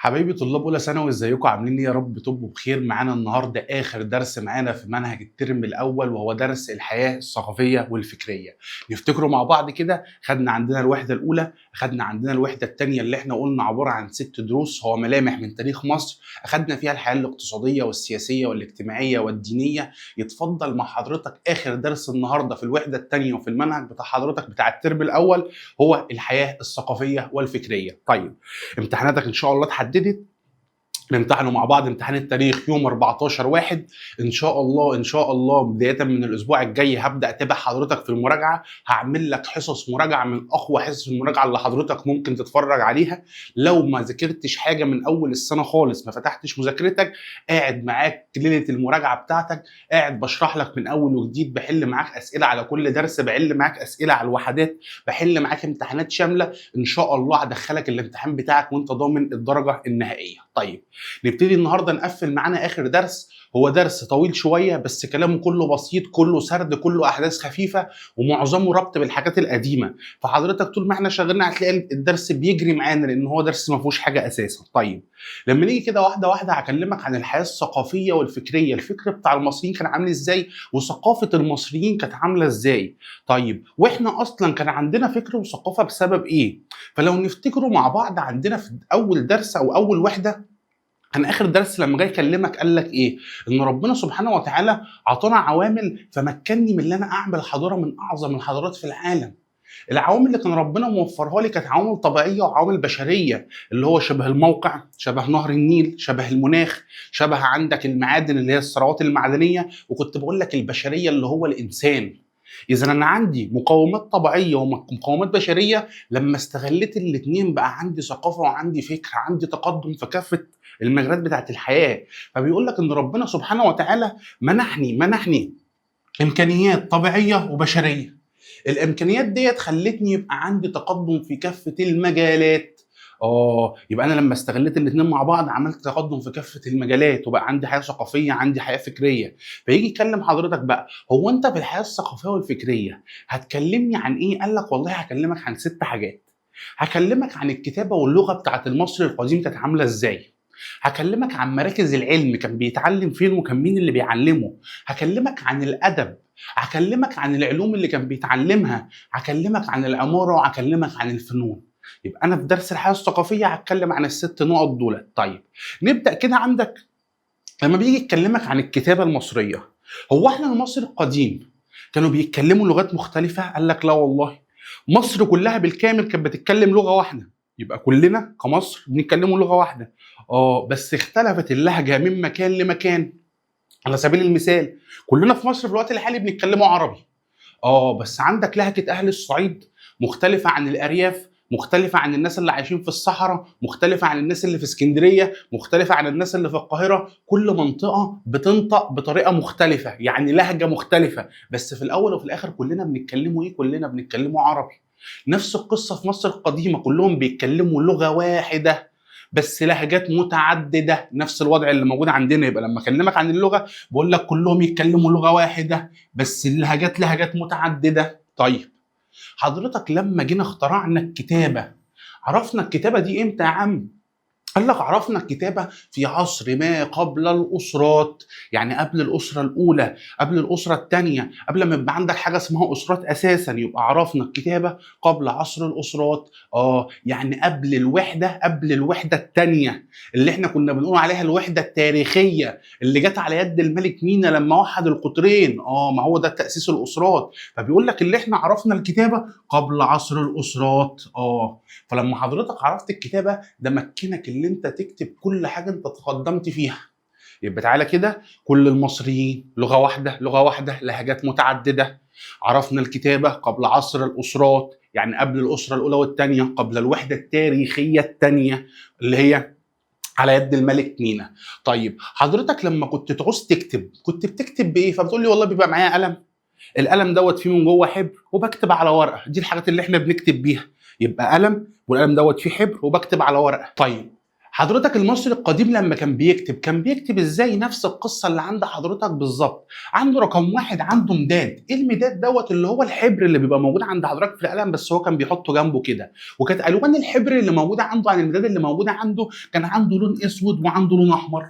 حبايبي طلاب اولى ثانوي، ازيكم عاملين ايه؟ يا رب تبقوا بخير. معانا النهارده اخر درس معانا في منهج الترم الاول، وهو درس الحياه الثقافيه والفكريه. نفتكروا مع بعض كده، خدنا عندنا الوحده الاولى، خدنا عندنا الوحده الثانيه اللي احنا قلنا عباره عن 6 دروس، هو ملامح من تاريخ مصر. اخدنا فيها الحياه الاقتصاديه والسياسيه والاجتماعيه والدينيه. يتفضل مع حضرتك اخر درس النهارده في الوحده الثانيه وفي المنهج بتاع حضرتك بتاع الترم الاول، هو الحياه الثقافيه والفكريه. طيب، امتحاناتك ان شاء الله اتحددت. نمتحنوا مع بعض امتحان التاريخ يوم 14/1 ان شاء الله. ان شاء الله بدايه من الاسبوع الجاي هبدا اتابع حضرتك في المراجعه، هعمل لك حصص مراجعه من اقوى حصص المراجعه اللي حضرتك ممكن تتفرج عليها. لو ما ذاكرتش حاجه من اول السنه خالص، ما فتحتش مذاكرتك، قاعد معاك ليله المراجعه بتاعتك، قاعد بشرح لك من اول وجديد، بحل معاك اسئله على كل درس، بحل معاك اسئله على الوحدات، بحل معاك امتحانات شامله. ان شاء الله هدخلك الامتحان بتاعك وانت ضامن الدرجه النهائيه. طيب، نبتدي النهارده نقفل معانا اخر درس. هو درس طويل شويه بس كلامه كله بسيط، كله سرد، كله احداث خفيفه، ومعظمه ربط بالحاجات القديمه. فحضرتك طول ما احنا شغالين هتلاقي الدرس بيجري معانا، لان هو درس ما فيهوش حاجه اساسا. طيب، لما نيجي كده واحده واحده هكلمك عن الحياه الثقافيه والفكريه. الفكر بتاع المصريين كان عامل ازاي، وثقافه المصريين كانت عامله ازاي. طيب، واحنا اصلا كان عندنا فكر وثقافه بسبب ايه؟ فلو نفتكروا مع بعض، عندنا في اول درس او اول وحده كان اخر درس لما جاي يكلمك قال لك ايه؟ ان ربنا سبحانه وتعالى عطانا عوامل فمكنني من ان انا اعمل حضاره من اعظم الحضارات في العالم. العوامل اللي كان ربنا موفرها لي كانت عوامل طبيعيه وعوامل بشريه، اللي هو شبه الموقع، شبه نهر النيل، شبه المناخ، شبه عندك المعادن اللي هي الثروات المعدنيه، وكنت بقول لك البشريه اللي هو الانسان. اذا انا عندي مقومات طبيعيه ومقومات بشريه، لما استغلت الاثنين بقى عندي ثقافه وعندي فكر، عندي تقدم في كافه المجالات بتاعت الحياه. فبيقول لك ان ربنا سبحانه وتعالى منحني امكانيات طبيعيه وبشريه. الامكانيات ديت خلتني يبقى عندي تقدم في كافه المجالات. يبقى انا لما استغلت الاثنين مع بعض عملت تقدم في كافه المجالات، وبقى عندي حياه ثقافيه، عندي حياه فكريه. فيجي يكلم حضرتك بقى، هو انت في الحياه الثقافيه والفكريه هتكلمني عن ايه؟ قال لك والله هكلمك عن 6 حاجات. هكلمك عن الكتابه واللغه بتاعت المصري القديم كانت عامله ازاي. هكلمك عن مراكز العلم، كان بيتعلم فين وكان مين اللي بيعلمه. هكلمك عن الادب. هكلمك عن العلوم اللي كان بيتعلمها. هكلمك عن العماره، وهكلمك عن الفنون. يبقى انا في درس الحياه الثقافيه هتكلم عن ال6 نقط دول. طيب، نبدا كده. عندك لما بيجي يكلمك عن الكتابه المصريه، هو احنا المصري القديم كانوا بيتكلموا لغات مختلفه؟ قال لك لا والله، مصر كلها بالكامل كانت بتتكلم لغه واحده. يبقى كلنا كمصر بنتكلموا لغه واحده. بس اختلفت اللهجه من مكان لمكان. على سبيل المثال، كلنا في مصر في الوقت الحالي بنتكلموا عربي. بس عندك لهجة أهل الصعيد مختلفة عن الأرياف، مختلفة عن الناس اللي عايشين في الصحراء، مختلفة عن الناس اللي في اسكندرية، مختلفة عن الناس اللي في القاهرة. كل منطقة بتنطق بطريقة مختلفة، يعني لهجة مختلفة، بس في الأول وفي الآخر كلنا بنتكلموا إيه؟ كلنا بنتكلموا عربي. نفس القصة في مصر القديمة، كلهم بيتكلموا لغة واحدة بس لهجات متعددة. نفس الوضع اللي موجود عندنا. يبقى لما أكلمك عن اللغة بقول لك كلهم يتكلموا لغة واحدة بس اللهجات لهجات متعدده. طيب، حضرتك لما جينا اخترعنا الكتابه، عرفنا الكتابه دي امتى يا عم؟ قال لك عرفنا الكتابة في عصر ما قبل الأسرات، يعني قبل الأسرة الأولى، قبل الأسرة الثانية، قبل ما يبقى عندك حاجة اسمها أسرات أساسا. يبقى عرفنا الكتابة قبل عصر الأسرات. يعني قبل الوحدة الثانية اللي احنا كنا بنقول عليها الوحدة التاريخية، اللي جت على يد الملك مينا لما وحد القطرين. ما هو ده تأسيس الأسرات. فبيقول لك اللي احنا عرفنا الكتابة قبل عصر الأسرات. فلما حضرتك عرفت الكتابة ده مكنك اللي انت تكتب كل حاجة انت تقدمت فيها. يبقى تعالى كده، كل المصريين لغة واحدة، لغة واحدة، لهجات متعددة. عرفنا الكتابة قبل عصر الأسرات، يعني قبل الأسرة الأولى والثانية، قبل الوحدة التاريخية الثانية اللي هي على يد الملك مينا. طيب، حضرتك لما كنت تعوز تكتب كنت بتكتب بإيه؟ فبتقول لي والله بيبقى معايا قلم، القلم دوت فيه من جوه حبر وبكتب على ورقه. دي الحاجات اللي احنا بنكتب بيها. يبقى قلم، والقلم دوت فيه حبر وبكتب على ورقه. طيب، حضرتك المصري القديم لما كان بيكتب ازاي؟ نفس القصه اللي عند حضرتك بالظبط. عنده رقم واحد، عنده مداد. ايه المداد دوت؟ اللي هو الحبر اللي بيبقى موجود عند حضرتك في القلم، بس هو كان بيحطه جنبه كده. وكانت الوان الحبر اللي موجوده عنده عن المداد اللي موجوده عنده، كان عنده لون اسود وعنده لون احمر.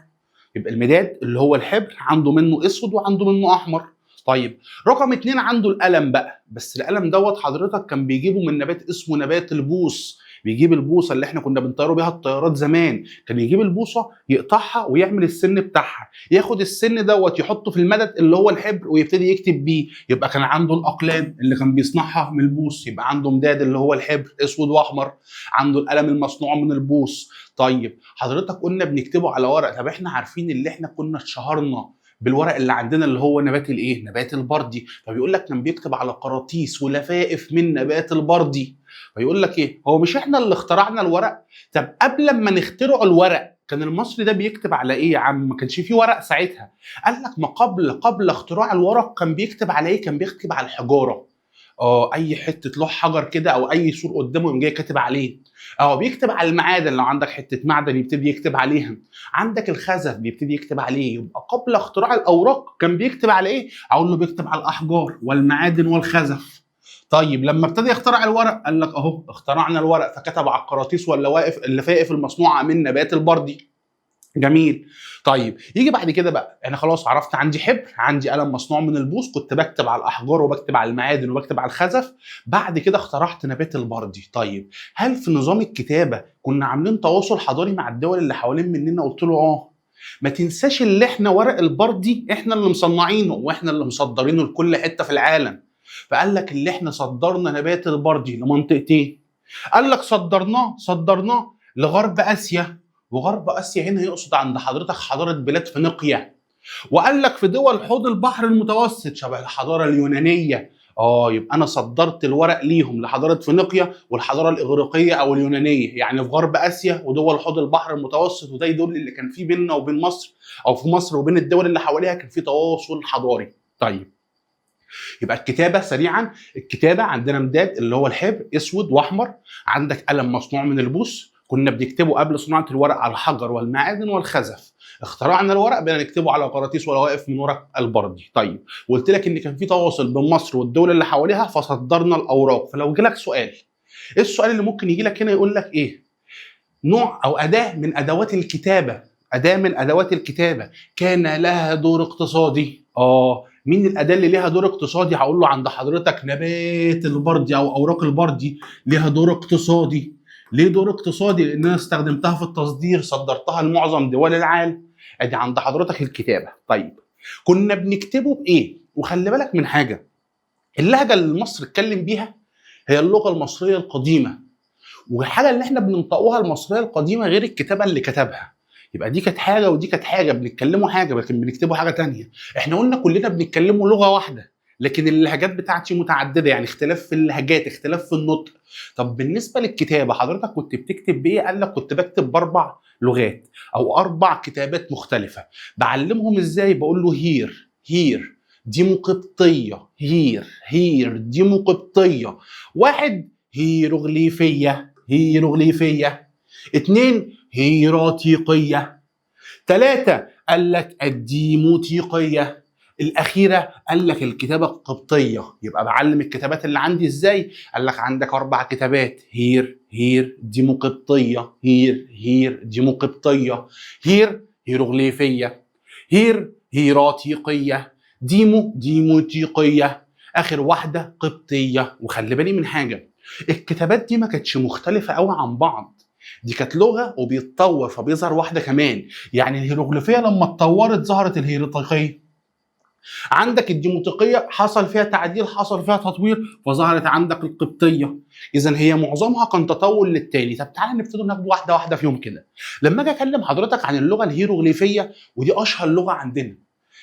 يبقى المداد اللي هو الحبر عنده منه اسود وعنده منه احمر. طيب رقم اتنين عنده القلم بقى، بس القلم دوت حضرتك كان بيجيبه من نبات اسمه نبات البوص. بيجيب البوصه اللي احنا كنا بنطيروا بيها الطيارات زمان، كان يجيب البوصه يقطعها ويعمل السن بتاعها، ياخد السن دوت يحطه في المدد اللي هو الحبر ويبتدي يكتب بيه. يبقى كان عنده الاقلام اللي كان بيصنعها من البوص، يبقى عنده مداد اللي هو الحبر اسود واحمر، عنده القلم المصنوع من البوص. طيب حضرتك قلنا بنكتبه على ورق، طب احنا عارفين اللي احنا كنا اتشهرنا بالورق اللي عندنا اللي هو نبات الايه؟ نبات البردي. فبيقول لك كان بيكتب على قراطيس ولفائف من نبات البردي. فيقول لك ايه؟ هو مش احنا اللي اخترعنا الورق؟ طب قبل ما نخترع الورق كان المصري ده بيكتب على ايه يا عم؟ ما كانش فيه ورق ساعتها. قال لك ما قبل اختراع الورق كان بيكتب على ايه؟ كان بيكتب على الحجاره. اي حته لوح حجر كده او اي سور قدامه يقوم جاي كاتب عليه. بيكتب على المعادن، لو عندك حته معدن يبتدي يكتب عليها. عندك الخزف بيبتدي يكتب عليه. يبقى قبل اختراع الاوراق كان بيكتب على ايه؟ اقول له بيكتب على الاحجار والمعادن والخزف. طيب لما ابتدى يخترع الورق قال لك اهو اخترعنا الورق، فكتب على القراطيس واللفائف المصنوعه من نبات البردي. جميل. طيب يجي بعد كده بقى، انا خلاص عرفت عندي حبر، عندي قلم مصنوع من البوص، كنت بكتب على الاحجار وبكتب على المعادن وبكتب على الخزف. بعد كده اخترعت نبات البردي. طيب هل في نظام الكتابه كنا عاملين تواصل حضاري مع الدول اللي حوالين مننا؟ قلت له ما تنساش اللي احنا ورق البردي احنا اللي مصنعينه واحنا اللي مصدرينه لكل حته في العالم. فقال لك اللي احنا صدرنا نبات البردي لمنطقتين. قال لك صدرناه لغرب اسيا، وغرب اسيا هنا يقصد عند حضرتك حضاره بلاد فينيقيا. وقال لك في دول حوض البحر المتوسط شبه الحضاره اليونانيه. يبقى انا صدرت الورق ليهم لحضاره فينيقيا والحضاره الاغريقيه او اليونانيه، يعني في غرب اسيا ودول حوض البحر المتوسط، وده يدل اللي كان في بيننا وبين مصر او في مصر وبين الدول اللي حواليها كان في تواصل حضاري. طيب يبقى الكتابه سريعا، الكتابه عندنا مداد اللي هو الحبر اسود واحمر، عندك قلم مصنوع من البوص كنا بنكتبه قبل صناعه الورق على الحجر والمعادن والخزف. اخترعنا الورق بقينا نكتبه على قراطيس ولوائف من ورق البردي. طيب وقلت لك ان كان في تواصل بين مصر والدول اللي حواليها فصدرنا الاوراق. فلو جالك سؤال، ايه السؤال اللي ممكن يجي لك هنا؟ يقول لك ايه نوع او اداه من ادوات الكتابه، اداه من ادوات الكتابه كان لها دور اقتصادي. مين الاداه اللي ليها دور اقتصادي؟ هقول له عند حضرتك نبات البردي او اوراق البردي ليها دور اقتصادي. ليه دور اقتصادي؟ لان انا استخدمتها في التصدير، صدرتها لمعظم دول العالم. ادي عند حضرتك الكتابه. طيب كنا بنكتبه بايه؟ وخلي بالك من حاجه، اللهجه اللي مصر اتكلم بيها هي اللغه المصريه القديمه، والحاجه اللي احنا بننطقوها المصريه القديمه غير الكتابه اللي كتبها. يبقى دي كانت حاجه ودي كانت حاجه، بنتكلموا حاجه لكن بنكتبوا حاجه تانية. احنا قلنا كلنا بنتكلموا لغه واحده لكن اللهجات بتاعتي متعدده، يعني اختلاف في اللهجات، اختلاف في النطق. طب بالنسبه للكتابه حضرتك كنت بتكتب بايه؟ قال لك كنت بكتب باربع لغات او اربع كتابات مختلفه. بعلمهم ازاي؟ بقول له هير دي مقبطيه، هير دي مقبطيه. واحد هيروغليفيه. اتنين هيراتيقيه. تلاتة قال لك الديموتيقيه. الاخيره قال لك الكتابه القبطيه. يبقى بعلم الكتابات اللي عندي ازاي؟ قال لك عندك اربع كتابات، هير ديموقبطيه، هير ديموقبطيه، هيروغليفيه، هيراتيقيه، ديموتيقيه، اخر واحده قبطيه. وخلي بالي من حاجه، الكتابات دي ما كانتش مختلفه قوي عن بعض، دي كانت لغه وبيتطور فبيظهر واحده كمان. يعني الهيروغليفيه لما اتطورت ظهرت الهيروغليفيه، عندك الديموطيقيه حصل فيها تعديل، حصل فيها تطوير فظهرت عندك القبطيه. اذا هي معظمها كان تطور للتاني. طب تعالى نبتدي ناخد واحده واحده فيهم كده. لما اجي اكلم حضرتك عن اللغه الهيروغليفيه، ودي اشهر لغه عندنا،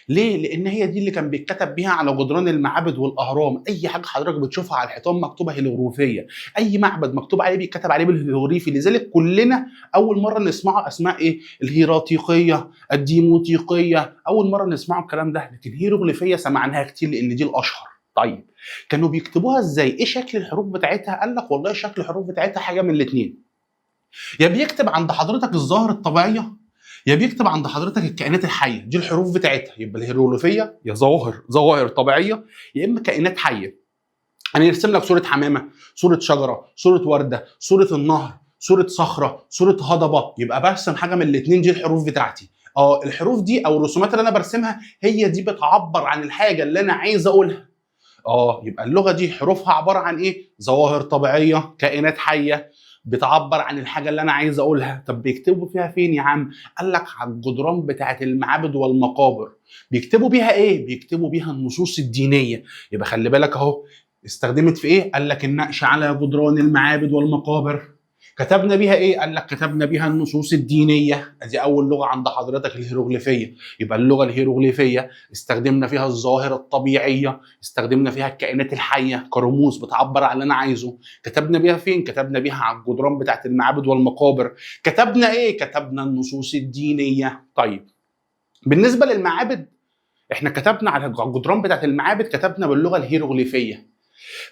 ليه؟ لان هي دي اللي كان بيتكتب بيها على جدران المعابد والاهرام. اي حاجه حضرتك بتشوفها على الحيطان مكتوبه هيروغليفيه، اي معبد مكتوب عليه بيتكتب عليه بالهيروغليفي. لذلك كلنا اول مره نسمعه اسماء ايه؟ الهيراتيقيه، الديموتيقيه، اول مره نسمعه الكلام ده. لكن هيروغليفيه سمعناها كتير لان دي الاشهر. طيب كانوا بيكتبوها ازاي؟ ايه شكل الحروف بتاعتها؟ قال لك والله شكل الحروف بتاعتها حاجه من الاثنين، يا بيكتب عند حضرتك الظواهر الطبيعيه، يا بيكتب عند حضرتك الكائنات الحيه. دي الحروف بتاعتها. يبقى الهيروغليفيه يا ظواهر طبيعيه، يا اما كائنات حيه. انا يرسم لك صوره حمامه، صوره شجره، صوره ورده، صوره النهر، صوره صخره، صوره هضبه، يبقى برسم حاجه من الاثنين. دي الحروف بتاعتي. الحروف دي او الرسومات اللي انا برسمها هي دي بتعبر عن الحاجه اللي انا عايز اقولها. يبقى اللغه دي حروفها عباره عن ايه؟ ظواهر طبيعيه، كائنات حيه، بتعبر عن الحاجه اللي انا عايز اقولها. طب بيكتبوا فيها فين يا عم؟ قال لك على الجدران بتاعه المعابد والمقابر. بيكتبوا بيها ايه؟ بيكتبوا بيها النصوص الدينيه. يبقى خلي بالك اهو، استخدمت في ايه؟ قال لك النقش على جدران المعابد والمقابر. كتبنا بيها ايه؟ قال لك كتبنا بيها النصوص الدينيه. ادي اول لغه عند حضرتك، الهيروغليفيه. يبقى اللغه الهيروغليفيه استخدمنا فيها الظواهر الطبيعيه، استخدمنا فيها الكائنات الحيه كرموز بتعبر عن اللي انا عايزه. كتبنا بيها فين؟ كتبنا بيها على الجدران بتاعت المعابد والمقابر. كتبنا ايه؟ كتبنا النصوص الدينيه. طيب بالنسبه للمعابد، احنا كتبنا على الجدران بتاعت المعابد، كتبنا باللغه الهيروغليفيه.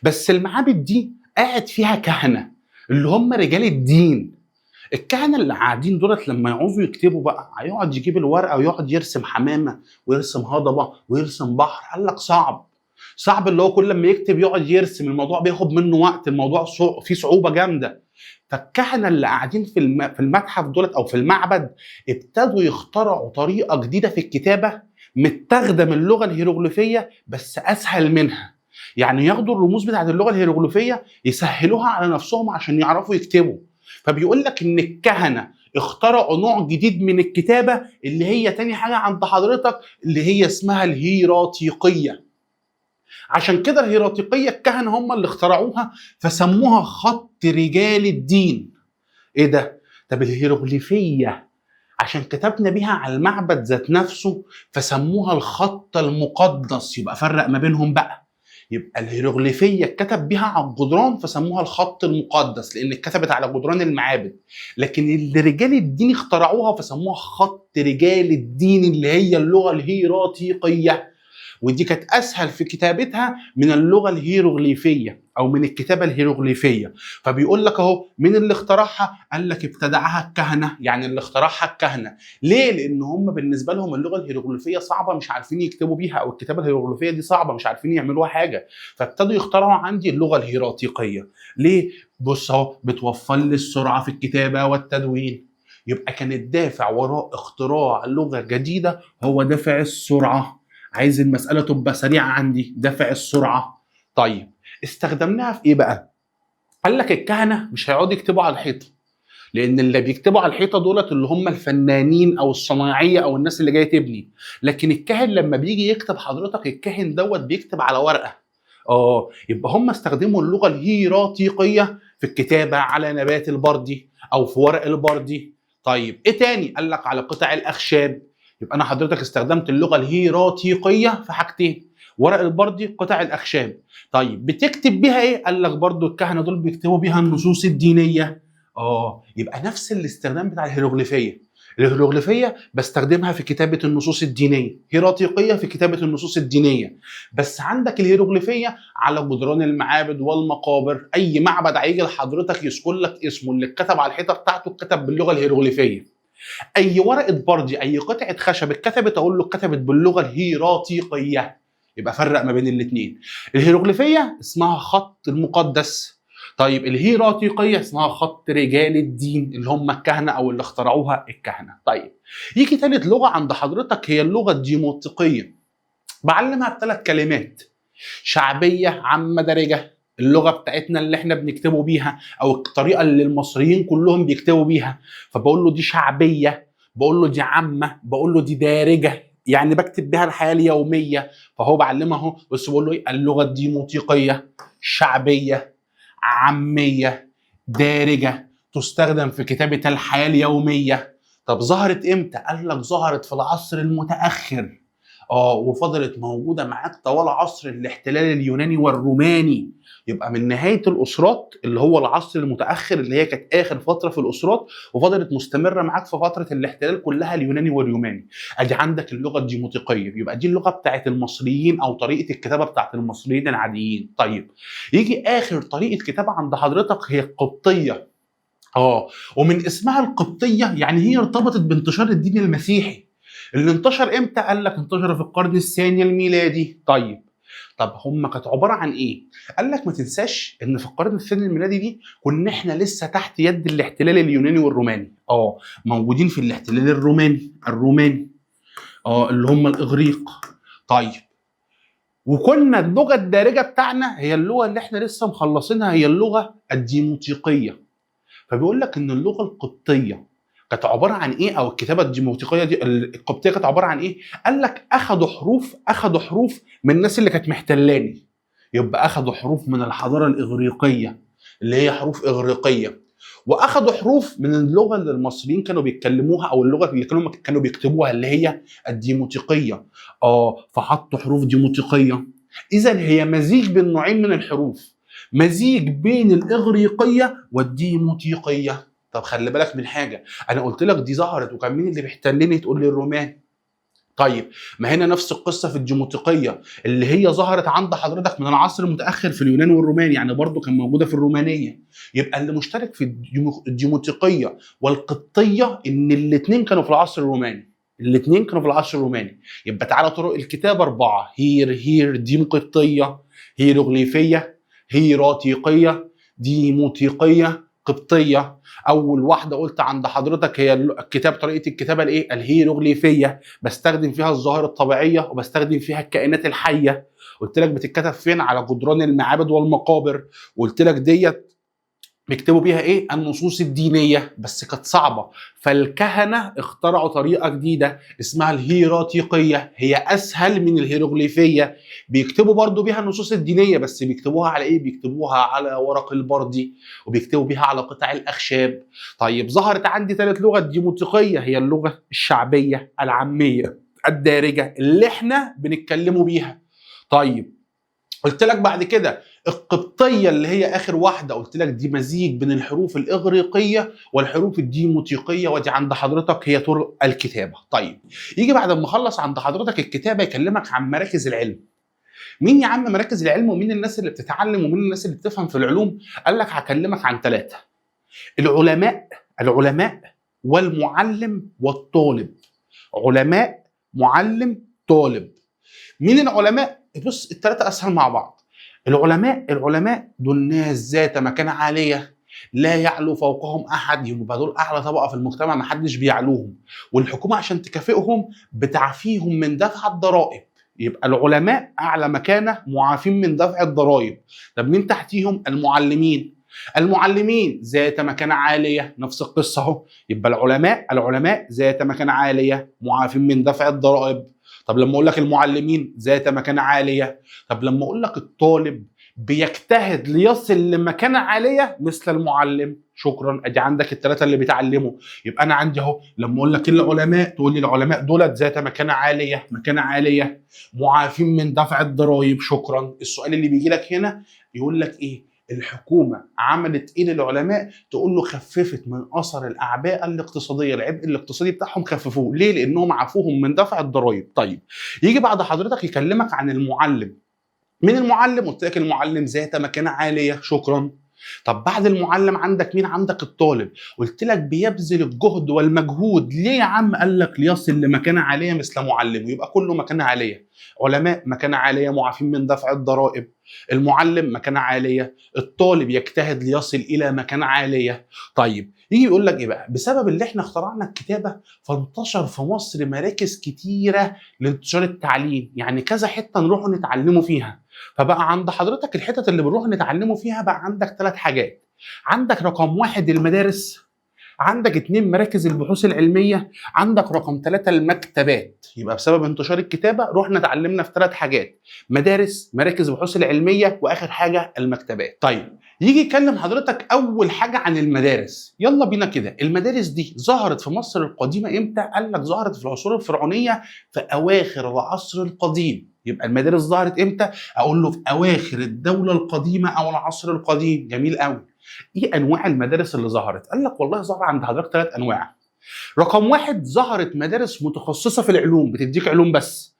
بس المعابد دي قاعد فيها كهنه اللي هم رجال الدين. الكهنه اللي قاعدين دولت لما يعوزوا يكتبوا بقى هيقعد يجيب الورقه ويقعد يرسم حمامه ويرسم هضبه ويرسم بحر. قال لك صعب اللي هو كل لما يكتب يقعد يرسم، الموضوع بياخد منه وقت، الموضوع فيه صعوبه جامده. فالكهنه اللي قاعدين في المتحف دولت او في المعبد ابتدوا يخترعوا طريقه جديده في الكتابه متاخده من اللغه الهيروغليفيه بس اسهل منها. يعني ياخدوا الرموز بتاعت اللغه الهيروغليفيه يسهلوها على نفسهم عشان يعرفوا يكتبوا. فبيقول لك ان الكهنه اخترعوا نوع جديد من الكتابه اللي هي تاني حاجه عند حضرتك اللي هي اسمها الهيراتيقيه. عشان كده الهيراتيقيه الكهنه هم اللي اخترعوها، فسموها خط رجال الدين. ايه ده؟ طب الهيروغليفيه عشان كتبنا بيها على المعبد ذات نفسه فسموها الخط المقدس. يبقى فرق ما بينهم بقى. يبقى الهيروغليفيه اتكتب بيها على الجدران فسموها الخط المقدس لان اتكتبت على جدران المعابد، لكن اللي رجال الدين اخترعوها فسموها خط رجال الدين اللي هي اللغه الهيراتيقيه. ودي كانت اسهل في كتابتها من اللغه الهيروغليفيه او من الكتابه الهيروغليفيه. فبيقول لك اهو مين اللي اخترعها؟ قال لك ابتدعها الكهنه. يعني اللي اخترعها الكهنه. ليه؟ لان هم بالنسبه لهم اللغه الهيروغليفيه صعبه مش عارفين يكتبوا بيها، او الكتابه الهيروغليفيه دي صعبه مش عارفين يعملوها حاجه، فابتدوا يخترعوا عندي اللغه الهيراتيقيه. ليه؟ بص اهو، بتوفر لي السرعه في الكتابه والتدوين. يبقى كان الدافع وراء اختراع لغه جديده هو دافع السرعه. عايز المسألة تبقى سريعة عندي، دافع السرعة. طيب استخدمناها في ايه بقى؟ قال لك الكهنة مش هيقعدوا يكتبوا على الحيطة، لأن اللي بيكتبوا على الحيطة دولت اللي هم الفنانين أو الصنايعية أو الناس اللي جاية تبني. لكن الكاهن لما بيجي يكتب حضرتك، الكاهن دوت بيكتب على ورقة. يبقى هم استخدموا اللغة الهيراتيقية في الكتابة على نبات البردي أو في ورق البردي. طيب ايه تاني؟ قال لك على قطع الأخشاب. يبقى انا حضرتك استخدمت اللغه الهيراتيقيه في حاجتين، ورق البردي، قطع الاخشاب. طيب بتكتب بيها ايه؟ قال لك برضو الكهنه دول بيكتبوا بيها النصوص الدينيه. يبقى نفس الاستخدام بتاع الهيروغليفيه. الهيروغليفيه بستخدمها في كتابه النصوص الدينيه، هيراتيقيه في كتابه النصوص الدينيه. بس عندك الهيروغليفيه على جدران المعابد والمقابر. اي معبد هيجي لحضرتك يذكر لك اسمه اللي اتكتب على الحيطه بتاعته اتكتب باللغه الهيروغليفيه. اي ورقه بردي، اي قطعه خشب اتكتبت اقول له اتكتبت باللغه الهيراتيقيه. يبقى فرق ما بين الاثنين. الهيروغليفيه اسمها خط المقدس. طيب الهيراتيقيه اسمها خط رجال الدين اللي هم الكهنه او اللي اخترعوها الكهنه. طيب يجي ثالث لغه عند حضرتك هي اللغه الديموطيقيه. بعلمها بثلاث كلمات: شعبيه، عامه، دارجه. اللغه بتاعتنا اللي احنا بنكتبه بيها او الطريقه اللي المصريين كلهم بيكتبوا بيها، فبقول له دي شعبيه، بقول له دي عامه، بقول له دي دارجه، يعني بكتب بيها الحياه اليوميه. فهو بعلمها اهو، بس بقول له ايه؟ اللغه الديموطيقيه شعبيه عاميه دارجه تستخدم في كتابه الحياه اليوميه. طب ظهرت امتى؟ قال لك ظهرت في العصر المتاخر. وفضلت موجوده معاك طوال عصر الاحتلال اليوناني والروماني. يبقى من نهايه الاسرات اللي هو العصر المتاخر اللي هي كانت اخر فتره في الاسرات، وفضلت مستمره معاك في فتره الاحتلال كلها اليوناني والروماني. ادي عندك اللغه الديموطيقيه. يبقى دي اللغه بتاعت المصريين او طريقه الكتابه بتاعت المصريين العاديين. طيب يجي اخر طريقه كتابه عند حضرتك هي القبطيه. ومن اسمها القبطيه يعني هي ارتبطت بانتشار الدين المسيحي، اللي انتشر امتى؟ قال لك انتشر في القرن الثاني الميلادي. طب هم كانت عباره عن ايه؟ قال لك ما تنساش ان في القرن الثاني الميلادي دي كنا احنا لسه تحت يد الاحتلال اليوناني والروماني. موجودين في الاحتلال الروماني اللي هم الاغريق. طيب، وكنا اللغه الدارجه بتاعنا هي اللغه اللي احنا لسه مخلصينها، هي اللغه الديموطيقيه. فبيقول لك ان اللغه القبطيه كانت عباره عن ايه، او الكتابه الديموطيقيه دي القبطيه كانت عباره عن ايه؟ قال لك اخذوا حروف من الناس اللي كانت محتلاني، يبقى اخذوا حروف من الحضاره الاغريقيه اللي هي حروف اغريقيه، واخذوا حروف من اللغه اللي المصريين كانوا بيتكلموها، او اللغه اللي كانوا بيكتبوها اللي هي الديموطيقيه. فحطوا حروف ديموطيقيه. اذا هي مزيج بين نوعين من الحروف، مزيج بين الاغريقيه والديموطيقيه. طب خلي بالك من حاجه، انا قلت لك دي ظهرت وكان مين اللي بيحتلني؟ تقول لي الرومان. طيب، ما هنا نفس القصه في الديموطيقيه اللي هي ظهرت عند حضرتك من العصر المتاخر في اليونان والرومان، يعني برضو كان موجوده في الرومانيه. يبقى اللي مشترك في الديموطيقيه والقبطيه ان الاثنين كانوا في العصر الروماني. يبقى تعالى طرق الكتابه 4: هير ديم قبطيه، هيروغليفيه، هيراتيقيه، ديموطيقيه، قبطيه. اول واحده قلت عند حضرتك هي طريقه الكتابه الايه؟ الهيروغليفيه، بستخدم فيها الظواهر الطبيعيه وبستخدم فيها الكائنات الحيه. قلت لك بتتكتب فين؟ على جدران المعابد والمقابر. وقلت لك ديت بيكتبوا بيها ايه؟ النصوص الدينيه، بس كانت صعبه، فالكهنه اخترعوا طريقه جديده اسمها الهيراتيقيه، هي اسهل من الهيروغليفيه. بيكتبوا برضو بيها النصوص الدينيه، بس بيكتبوها على ايه؟ بيكتبوها على ورق البردي، وبيكتبوا بيها على قطع الاخشاب. طيب، ظهرت عندي ثالث لغه الديموطيقيه، هي اللغه الشعبيه العاميه الدارجه اللي احنا بنتكلموا بيها. طيب، قلت لك بعد كده القبطيه اللي هي اخر واحده، قلت لك دي مزيج بين الحروف الاغريقيه والحروف الديموطيقيه، ودي عند حضرتك هي طرق الكتابه. طيب، يجي بعد ما اخلص عند حضرتك الكتابه يكلمك عن مراكز العلم. مين يا عم مراكز العلم، ومين الناس اللي بتتعلم، ومين الناس اللي بتفهم في العلوم؟ قال لك هكلمك عن 3: العلماء والمعلم والطالب. علماء، معلم، طالب. مين العلماء؟ بص، ال3 اسهل مع بعض. العلماء دول ناس ذات مكانة عالية لا يعلو فوقهم احد، يبقى دول اعلى طبقة في المجتمع ما حدش بيعلوهم، والحكومة عشان تكافئهم بتعفيهم من دفع الضرائب. يبقى العلماء اعلى مكانة، معافين من دفع الضرائب. طب مين تحتيهم؟ المعلمين ذات مكانة عالية، نفس القصة اهو. يبقى العلماء ذات مكانة عالية، معافين من دفع الضرائب. طب لما اقول لك المعلمين ذات مكانة عالية، طب لما اقول لك الطالب بيجتهد ليصل لمكانة عالية مثل المعلم، شكرا، ادي عندك ال3 اللي بيتعلموا. يبقى انا عندي اهو لما اقول لك العلماء تقول لي العلماء دولت ذات مكانة عالية، معافين من دفع الضرائب، شكرا. السؤال اللي بيجي لك هنا يقول لك ايه؟ الحكومة عملت ايه للعلماء؟ تقول له خففت من اثر الاعباء الاقتصادية، العبء الاقتصادي بتاعهم خففوه. ليه؟ لانهم عفوهم من دفع الضرائب. طيب، يجي بعد حضرتك يكلمك عن المعلم. مين المعلم؟ قلت لك المعلم ذات مكانة عالية، شكرا. طب بعد المعلم عندك مين؟ عندك الطالب. قلت لك بيبذل الجهد والمجهود. ليه يا عم؟ قال لك ليصل لمكانة عالية مثل معلم، يبقى كله مكانة عالية. علماء مكانة عالية، معافين من دفع الضرائب. المعلم مكانة عالية. الطالب يجتهد ليصل إلى مكانة عالية. طيب، يجي يقول لك ايه بقى؟ بسبب اللي احنا اخترعنا الكتابة فانتشر في مصر مراكز كتيرة لانتشار التعليم، يعني كذا حتة نروح نتعلموا فيها. فبقى عند حضرتك الحتت اللي بنروح نتعلموا فيها بقى عندك 3 حاجات. عندك رقم 1 المدارس، عندك 2 مراكز البحوث العلمية، عندك رقم 3 المكتبات. يبقى بسبب انتشار الكتابة رحنا اتعلمنا في 3 حاجات: مدارس، مراكز البحوث العلمية، واخر حاجة المكتبات. طيب، يجي يكلم حضرتك اول حاجة عن المدارس. يلا بينا كده. المدارس دي ظهرت في مصر القديمة امتى؟ قال لك ظهرت في العصور الفرعونية في اواخر العصر القديم. يبقى المدارس ظهرت امتى؟ اقول له في اواخر الدولة القديمة او العصر القديم. جميل قوي. ايه انواع المدارس اللي ظهرت؟ قال لك والله ظهر عند حضرتك 3 انواع. رقم 1 ظهرت مدارس متخصصه في العلوم، بتديك علوم بس،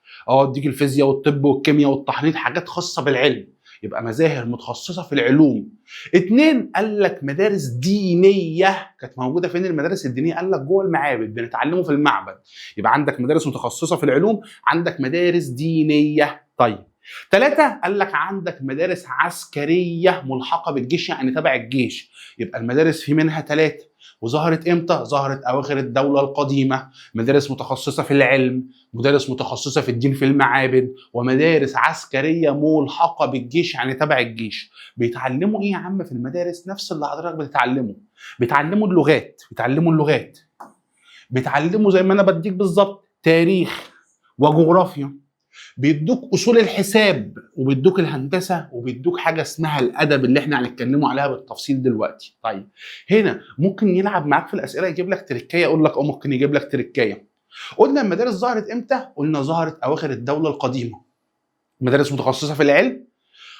تديك الفيزياء والطب والكيمياء والتحنيط، حاجات خاصه بالعلم. يبقى مزاهر متخصصه في العلوم. 2 قال لك مدارس دينيه، كانت موجوده فين المدارس الدينيه؟ قال لك جوه المعابد، بنتعلمه في المعبد. يبقى عندك مدارس متخصصه في العلوم، عندك مدارس دينيه. طيب 3 قال لك عندك مدارس عسكريه ملحقه بالجيش، يعني تبع الجيش. يبقى المدارس في منها 3. وظهرت امتى؟ ظهرت اواخر الدوله القديمه. مدارس متخصصه في العلم، مدارس متخصصه في الدين في المعابد، ومدارس عسكريه ملحقه بالجيش يعني تبع الجيش. بيتعلموا ايه يا عم في المدارس؟ نفس اللي حضرتك بتتعلمه. بيتعلموا اللغات، بيتعلموا زي ما انا بديك بالظبط تاريخ وجغرافيا، بيدوك اصول الحساب، وبيدوك الهندسه، وبيدوك حاجه اسمها الادب اللي احنا هنتكلموا عليها بالتفصيل دلوقتي. طيب هنا ممكن يلعب معاك في الاسئله، يجيب لك تركايه، اقول لك ممكن يجيب لك تركايه. قلنا المدارس ظهرت امتى؟ قلنا ظهرت اواخر الدوله القديمه. مدارس متخصصه في العلم،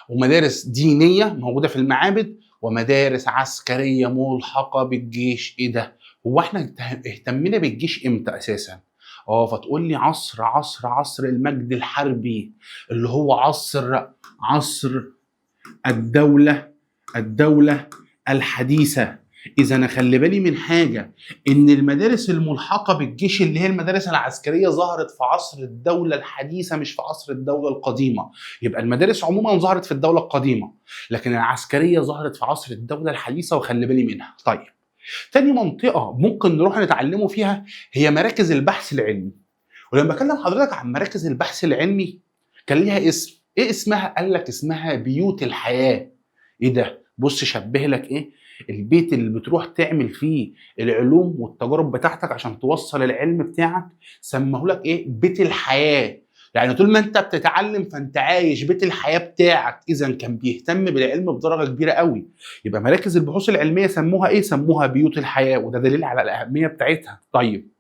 ومدارس دينيه موجوده في المعابد، ومدارس عسكريه ملحقه بالجيش. ايه ده؟ هو احنا اهتمينا بالجيش امتى اساسا؟ فتقول لي عصر المجد الحربي، اللي هو عصر الدولة الحديثة. إذا أنا خلي بالي من حاجة، إن المدارس الملحقة بالجيش اللي هي المدارس العسكرية ظهرت في عصر الدولة الحديثة، مش في عصر الدولة القديمة. يبقى المدارس عموما ظهرت في الدولة القديمة، لكن العسكرية ظهرت في عصر الدولة الحديثة، وخلي بالي منها. طيب تاني منطقة ممكن نروح نتعلموا فيها هي مراكز البحث العلمي. ولما بكلم حضرتك عن مراكز البحث العلمي كان ليها اسم. ايه اسمها؟ قال لك اسمها بيوت الحياة. ايه ده؟ بص شبه لك ايه؟ البيت اللي بتروح تعمل فيه العلوم والتجارب بتاعتك عشان توصل العلم بتاعك، سموه لك ايه؟ بيت الحياة. يعني طول ما انت بتتعلم فانت عايش بيت الحياة بتاعك. اذا كان بيهتم بالعلم بدرجة كبيرة قوي. يبقى مراكز البحوث العلمية سموها ايه؟ سموها بيوت الحياة، وده دليل على الأهمية بتاعتها. طيب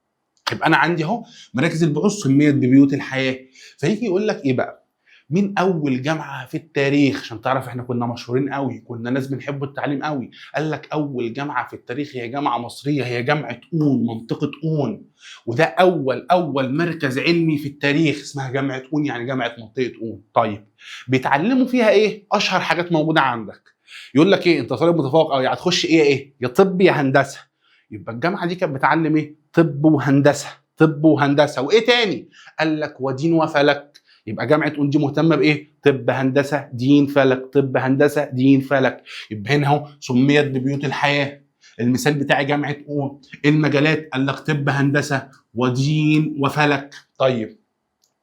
يبقى انا عندي اهو مراكز البحوث سميت ببيوت الحياه. فيجي يقول لك ايه بقى؟ مين اول جامعه في التاريخ؟ عشان تعرف احنا كنا مشهورين قوي، كنا ناس بنحب التعليم قوي. قال لك اول جامعه في التاريخ هي جامعه مصريه، هي جامعه اون، منطقه اون. وده اول مركز علمي في التاريخ، اسمها جامعه اون، يعني جامعه منطقه اون. طيب بيتعلموا فيها ايه؟ اشهر حاجات موجوده عندك. يقول لك ايه؟ انت طالب متفوق قوي، هتخش ايه؟ يا طب يا هندسه. يبقى الجامعه دي كانت بتعلم ايه؟ طب وهندسه. وايه تاني؟ قال لك ودين وفلك. يبقى جامعه اون دي مهتمه بايه؟ طب هندسه دين فلك، طب هندسه دين فلك. يبقى هنا اهو سميت ببيوت الحياه. المثال بتاع جامعه اون، المجالات قال لك طب هندسه ودين وفلك. طيب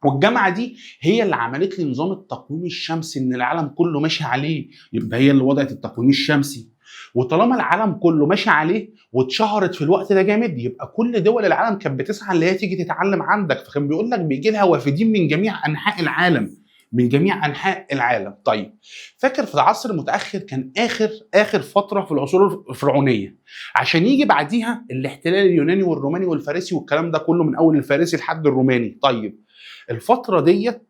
والجامعه دي هي اللي عملت لي نظام التقويم الشمسي اللي العالم كله ماشي عليه. يبقى هي اللي وضعت التقويم الشمسي، وطالما العالم كله ماشي عليه واتشهرت في الوقت ده جامد، يبقى كل دول العالم كانت بتسعى ان هي تيجي تتعلم عندك. فكان بيقول لك بيجي لها وافدين من جميع انحاء العالم. طيب فاكر في العصر المتاخر كان اخر فتره في العصور الفرعونيه، عشان يجي بعديها الاحتلال اليوناني والروماني والفارسي والكلام ده كله، من اول الفارسي لحد الروماني. طيب الفتره ديت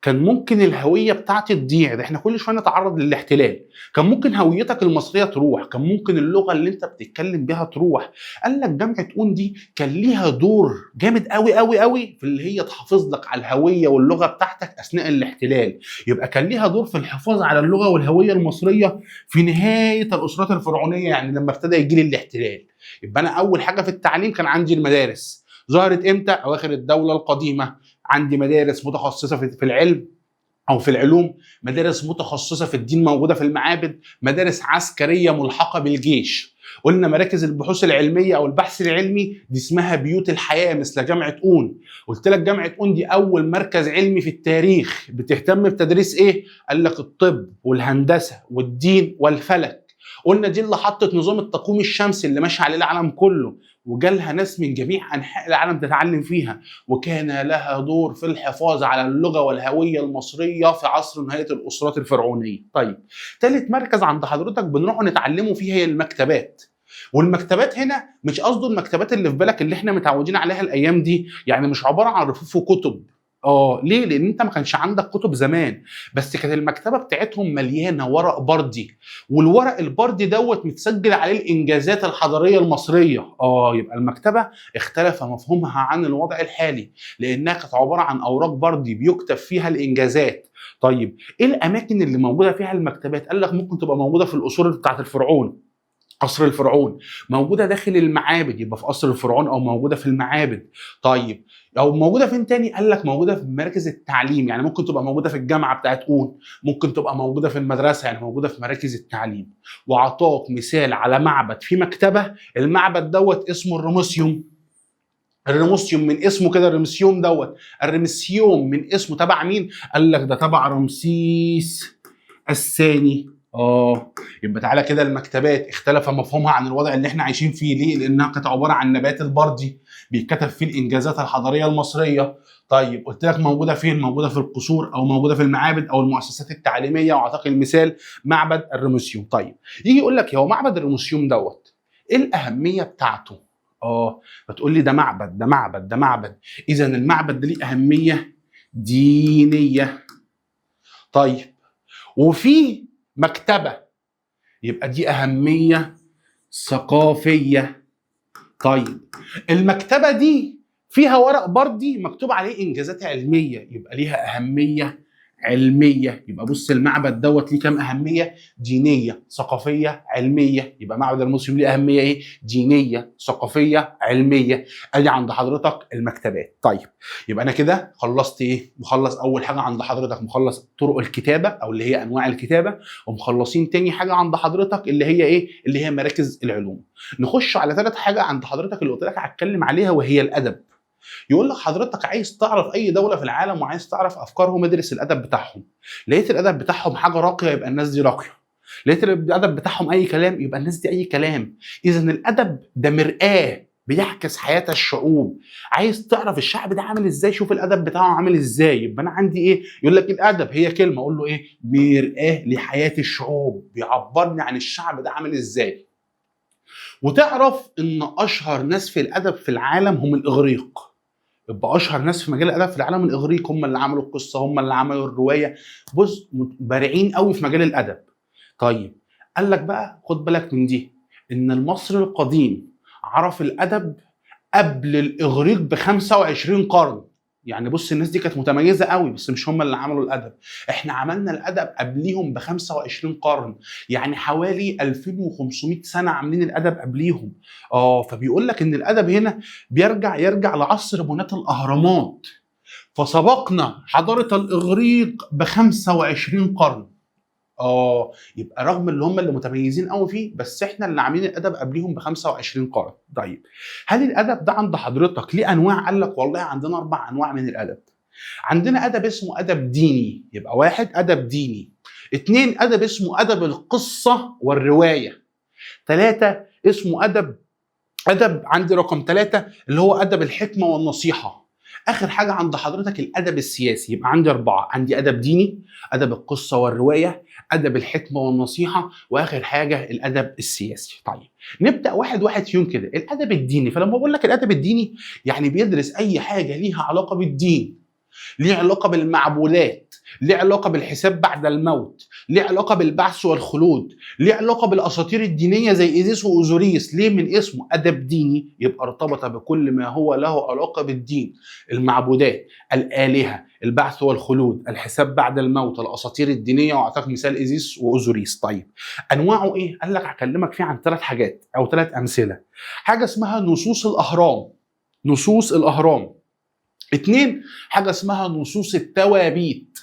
كان ممكن الهويه بتاعتي تضيع، ده احنا كل شويه نتعرض للاحتلال. كان ممكن هويتك المصريه تروح، كان ممكن اللغه اللي انت بتتكلم بيها تروح. قال لك جامعه اون دي كان ليها دور جامد قوي قوي قوي في اللي هي تحافظ لك على الهويه واللغه بتاعتك اثناء الاحتلال. يبقى كان ليها دور في الحفاظ على اللغه والهويه المصريه في نهايه الاسرات الفرعونيه، يعني لما ابتدى يجي لي الاحتلال. يبقى انا اول حاجه في التعليم كان عندي المدارس. ظهرت امتى؟ اواخر الدوله القديمه. عندي مدارس متخصصه في العلم او في العلوم، مدارس متخصصه في الدين موجوده في المعابد، مدارس عسكريه ملحقه بالجيش. قلنا مراكز البحوث العلميه او البحث العلمي دي اسمها بيوت الحياه مثل جامعه اون. قلت لك جامعه اون دي اول مركز علمي في التاريخ بتهتم بتدريس ايه؟ قال لك الطب والهندسه والدين والفلك. قلنا دي اللي حطت نظام التقويم الشمسي اللي ماشي عليه العالم كله، وجالها ناس من جميع انحاء العالم تتعلم فيها، وكان لها دور في الحفاظ على اللغه والهويه المصريه في عصر نهايه الاسرات الفرعونيه. طيب ثالث مركز عند حضرتك بنروح نتعلمه فيه هي المكتبات. والمكتبات هنا مش قصده المكتبات اللي في بالك اللي احنا متعودين عليها الايام دي، يعني مش عباره عن رفوف وكتب. ليه؟ لان انت ما كانش عندك كتب زمان، بس كانت المكتبه بتاعتهم مليانه ورق بردي، والورق البردي دوت متسجل عليه الانجازات الحضاريه المصريه. يبقى المكتبه اختلف مفهومها عن الوضع الحالي، لانها كانت عباره عن اوراق بردي بيكتب فيها الانجازات. طيب ايه الاماكن اللي موجوده فيها المكتبات؟ قال لك ممكن تبقى موجوده في القصور بتاعت الفرعون، قصر الفرعون، موجوده داخل المعابد يبقى في قصر الفرعون او موجوده في المعابد. طيب او موجوده فين تاني؟ قال لك موجوده في مراكز التعليم، يعني ممكن تبقى موجوده في الجامعه بتاعت اون، ممكن تبقى موجوده في المدرسه، يعني موجوده في مراكز التعليم. وعطاك مثال على معبد في مكتبه، المعبد دوت اسمه الرمسيوم. الرمسيوم من اسمه كده، الرمسيوم دوت، الرمسيوم من اسمه تبع مين؟ قال لك ده تبع رمسيس الثاني. يبقى تعالى كده، المكتبات اختلف مفهومها عن الوضع اللي احنا عايشين فيه. ليه؟ لانها كانت عباره عن نبات البردي بيتكتب فيه الانجازات الحضاريه المصريه. طيب قلت لك موجوده فين؟ موجوده في القصور او موجوده في المعابد او المؤسسات التعليميه، واعطاك المثال معبد الرمسيوم. طيب يجي يقول لك هو معبد الرمسيوم دوت ايه الاهميه بتاعته؟ فتقول لي ده معبد، ده معبد، ده معبد، اذا المعبد ده ليه اهميه دينيه. طيب وفي مكتبة، يبقى دي أهمية ثقافية. طيب المكتبة دي فيها ورق بردي مكتوب عليه إنجازات علمية، يبقى ليها أهمية علمية. يبقى بص المعبد دوت ليه كام أهمية؟ دينية، ثقافية، علمية. يبقى معبد المسلم ليه أهمية إيه؟ دينية، ثقافية، علمية. أدي عند حضرتك المكتبات. طيب يبقى أنا كده خلصت إيه؟ مخلص أول حاجة عند حضرتك، مخلص طرق الكتابة أو اللي هي أنواع الكتابة، ومخلصين تاني حاجة عند حضرتك اللي هي إيه؟ اللي هي مراكز العلوم. نخش على ثالث حاجة عند حضرتك اللي قلت لك هتكلم عليها، وهي الأدب. يقول لك حضرتك عايز تعرف اي دوله في العالم وعايز تعرف افكارهم، ادرس الادب بتاعهم. لقيت الادب بتاعهم حاجه راقيه يبقى الناس دي راقيه، لقيت الادب بتاعهم اي كلام يبقى الناس دي اي كلام. اذا الادب ده مرآة بيعكس حياه الشعوب. عايز تعرف الشعب ده عامل ازاي، شوف الادب بتاعه عامل ازاي. يبقى انا عندي ايه؟ يقول لك الادب هي كلمه، اقول له ايه؟ مرآة لحياه الشعوب، بيعبرني عن الشعب ده عامل ازاي. وتعرف ان اشهر ناس في الادب في العالم هم الاغريق. يبقى اشهر ناس في مجال الادب في العالم الاغريق، هم اللي عملوا القصه، هم اللي عملوا الروايه. بص بارعين قوي في مجال الادب. طيب قال لك بقى خد بالك من دي، ان المصري القديم عرف الادب قبل الاغريق ب 25 قرن. يعني بص الناس دي كانت متميزه قوي، بس مش هم اللي عملوا الادب، احنا عملنا الادب قبليهم ب 25 قرن، يعني حوالي 2500 سنه عاملين الادب قبليهم. فبيقول لك ان الادب هنا يرجع لعصر بناة الاهرامات، فسبقنا حضاره الاغريق ب 25 قرن. يبقى رغم اللي هم اللي متميزين قوي فيه، بس احنا اللي عاملين الادب قبليهم ب 25 قرن. طيب هل الادب ده عند حضرتك ليه انواع؟ قال لك والله عندنا 4 انواع من الادب. عندنا ادب اسمه ادب ديني، يبقى 1 ادب ديني. 2 ادب اسمه ادب القصه والروايه. 3 اسمه ادب عندي رقم 3 اللي هو ادب الحكمه والنصيحه. اخر حاجه عند حضرتك الادب السياسي. يبقى عندي 4، عندي ادب ديني، ادب القصه والروايه، ادب الحكمه والنصيحه، واخر حاجه الادب السياسي. طيب نبدا واحد واحد فيهم كده. الادب الديني، فلما بقول لك الادب الديني يعني بيدرس اي حاجه ليها علاقه بالدين، ليه علاقه بالمعبودات، ليه علاقه بالحساب بعد الموت، ليه علاقه بالبعث والخلود، ليه علاقه بالاساطير الدينيه زي ايزيس واوزوريس. ليه؟ من اسمه ادب ديني يبقى ارتبط بكل ما هو له علاقه بالدين، المعبودات، الالهه، البعث والخلود، الحساب بعد الموت، الاساطير الدينيه، واعطاك مثال ايزيس واوزوريس. طيب انواعه ايه؟ قال لك هكلمك فيه عن 3 حاجات او 3 امثله. حاجه اسمها نصوص الاهرام، نصوص الاهرام. 2 حاجه اسمها نصوص التوابيت.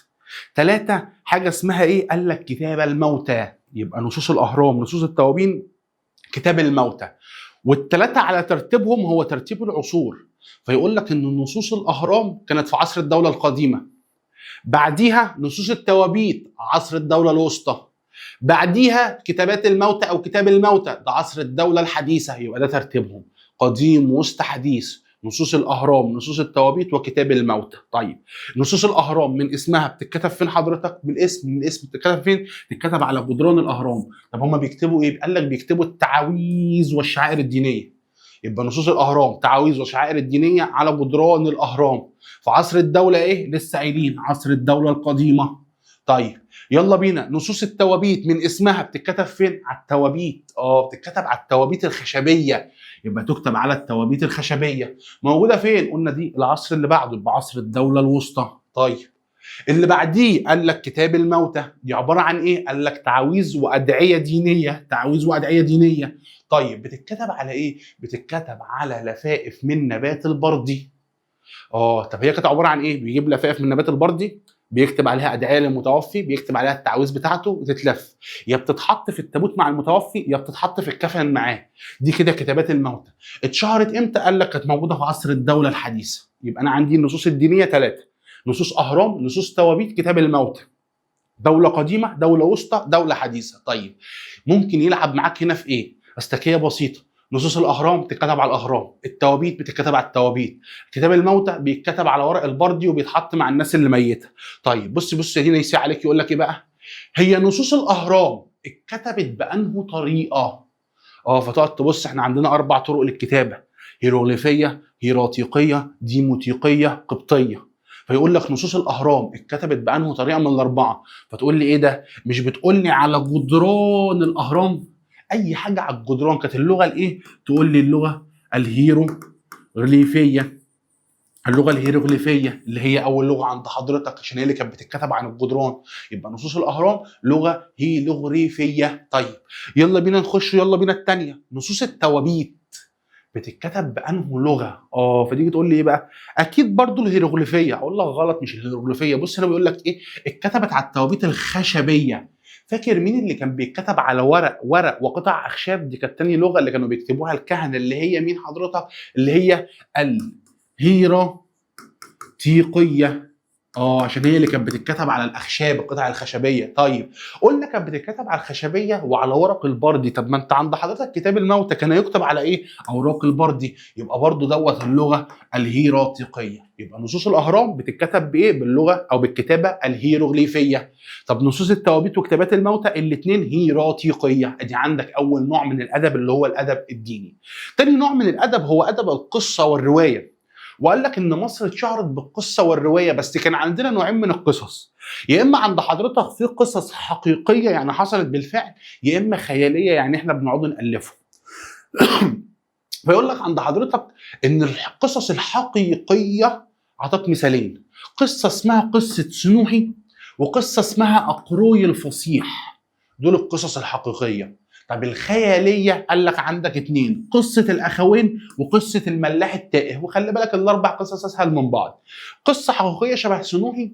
3 حاجه اسمها ايه؟ قال لك كتاب الموتى. يبقى نصوص الاهرام، نصوص التوابين، كتاب الموتى. وال3 على ترتيبهم هو ترتيب العصور. فيقول لك ان نصوص الاهرام كانت في عصر الدوله القديمه، بعديها نصوص التوابيت عصر الدوله الوسطى، بعديها كتابات الموتى او كتاب الموتى ده عصر الدوله الحديثه. يبقى ده ترتيبهم، قديم وسط حديث. نصوص الاهرام، نصوص التوابيت، وكتاب الموتى. طيب نصوص الاهرام من اسمها بتتكتب فين حضرتك؟ بالاسم، من الاسم بتتكتب فين؟ بتتكتب على جدران الاهرام. طب هم بيكتبوا ايه؟ قال لك بيكتبوا التعاويذ والشعائر الدينيه. يبقى نصوص الاهرام تعاويذ وشعائر الدينيه على جدران الاهرام. في عصر الدوله ايه؟ لسه قايلين عصر الدوله القديمه. طيب يلا بينا، نصوص التوابيت من اسمها بتتكتب فين؟ على التوابيت. بتتكتب على التوابيت الخشبيه، يبقى تكتب على التوابيت الخشبيه. موجوده فين؟ قلنا دي العصر اللي بعده، يبقى عصر الدوله الوسطى. طيب اللي بعديه قال لك كتاب الموتى، دي عباره عن ايه؟ قال لك تعاويذ وادعيه دينيه، تعاويذ وادعيه دينيه. طيب بتتكتب على ايه؟ بتتكتب على لفائف من نبات البردي. طب هي كانت عباره عن ايه؟ بيجيب لفائف من نبات البردي، بيكتب عليها ادعيه للمتوفي، بيكتب عليها التعويذ بتاعته وتتلف، يا بتتحط في التابوت مع المتوفي يا بتتحط في الكفن معاه. دي كده كتابات الموتى. اتشهرت امتى؟ قال لك كانت موجوده في عصر الدوله الحديثه. يبقى انا عندي النصوص الدينيه 3: نصوص اهرام، نصوص توابيت، كتاب الموتى. دوله قديمه، دوله وسطى، دوله حديثه. طيب ممكن يلعب معاك هنا في ايه؟ استكيه بسيطه. نصوص الاهرام بتتكتب على الاهرام، التوابيت بتتكتب على التوابيت، كتاب الموتى بيتكتب على ورق البردي وبيتحط مع الناس اللي ميته. طيب بص يا دينا، يسيء عليك يقول لك ايه بقى؟ هي نصوص الاهرام اتكتبت بانه طريقه؟ فتقعد تبص، احنا عندنا 4 طرق للكتابه: هيروغليفيه، هيراتيقيه، ديموتيقيه، قبطيه. فيقول لك نصوص الاهرام اتكتبت بانه طريقه من ال4. فتقول لي ايه ده؟ مش بتقول لي على جدران الاهرام؟ اي حاجه على الجدران كانت اللغه الايه؟ تقول لي اللغه الهيروغليفيه. اللغه الهيروغليفيه اللي هي اول لغه عند حضرتك، عشان هي اللي كانت بتتكتب عن الجدران. يبقى نصوص الاهرام لغه هيروغليفيه. طيب يلا بينا نخش، يلا بينا الثانيه. نصوص التوابيت بتتكتب بانه لغه؟ فتيجي تقول لي ايه بقى؟ اكيد برضو الهيروغليفيه. اقول لك غلط، مش الهيروغليفيه. بص هنا بيقول لك ايه؟ اتكتبت على التوابيت الخشبيه. فاكر مين اللي كان بيتكتب على ورق وقطع اخشاب؟ دي كانت تاني لغه اللي كانوا بيكتبوها الكهنه، اللي هي مين حضرتك؟ اللي هي الهيراتيقيه. عشان هي اللي كانت بتتكتب على الاخشاب، القطع الخشبيه. طيب قلنا كانت بتتكتب على الخشبيه وعلى ورق البردي. طب ما انت عند حضرتك كتاب الموتى كان يكتب على ايه؟ اوراق البردي. يبقى برضو دوت اللغه الهيراتيقيه. يبقى نصوص الاهرام بتتكتب بايه؟ باللغه او بالكتابه الهيروغليفيه. طب نصوص التوابيت وكتابات الموتى الاثنين هيراتيقيه. ادي عندك اول نوع من الادب اللي هو الادب الديني. تاني نوع من الادب هو ادب القصه والروايه. وقال لك ان مصر اتشهرت بالقصه والروايه، بس كان عندنا نوعين من القصص: يا اما عند حضرتك في قصص حقيقيه يعني حصلت بالفعل، يا اما خياليه يعني احنا بنقعد نالفه. فيقول لك عند حضرتك ان القصص الحقيقيه، اعطاك مثالين: قصه اسمها قصه سنوحي، وقصه اسمها اقروي الفصيح. دول القصص الحقيقيه. طب الخياليه قال لك عندك 2: قصه الاخوين وقصه الملاح التائه. وخلي بالك ال4 قصص اسهل من بعض. قصه حقيقيه شبه سنوحي.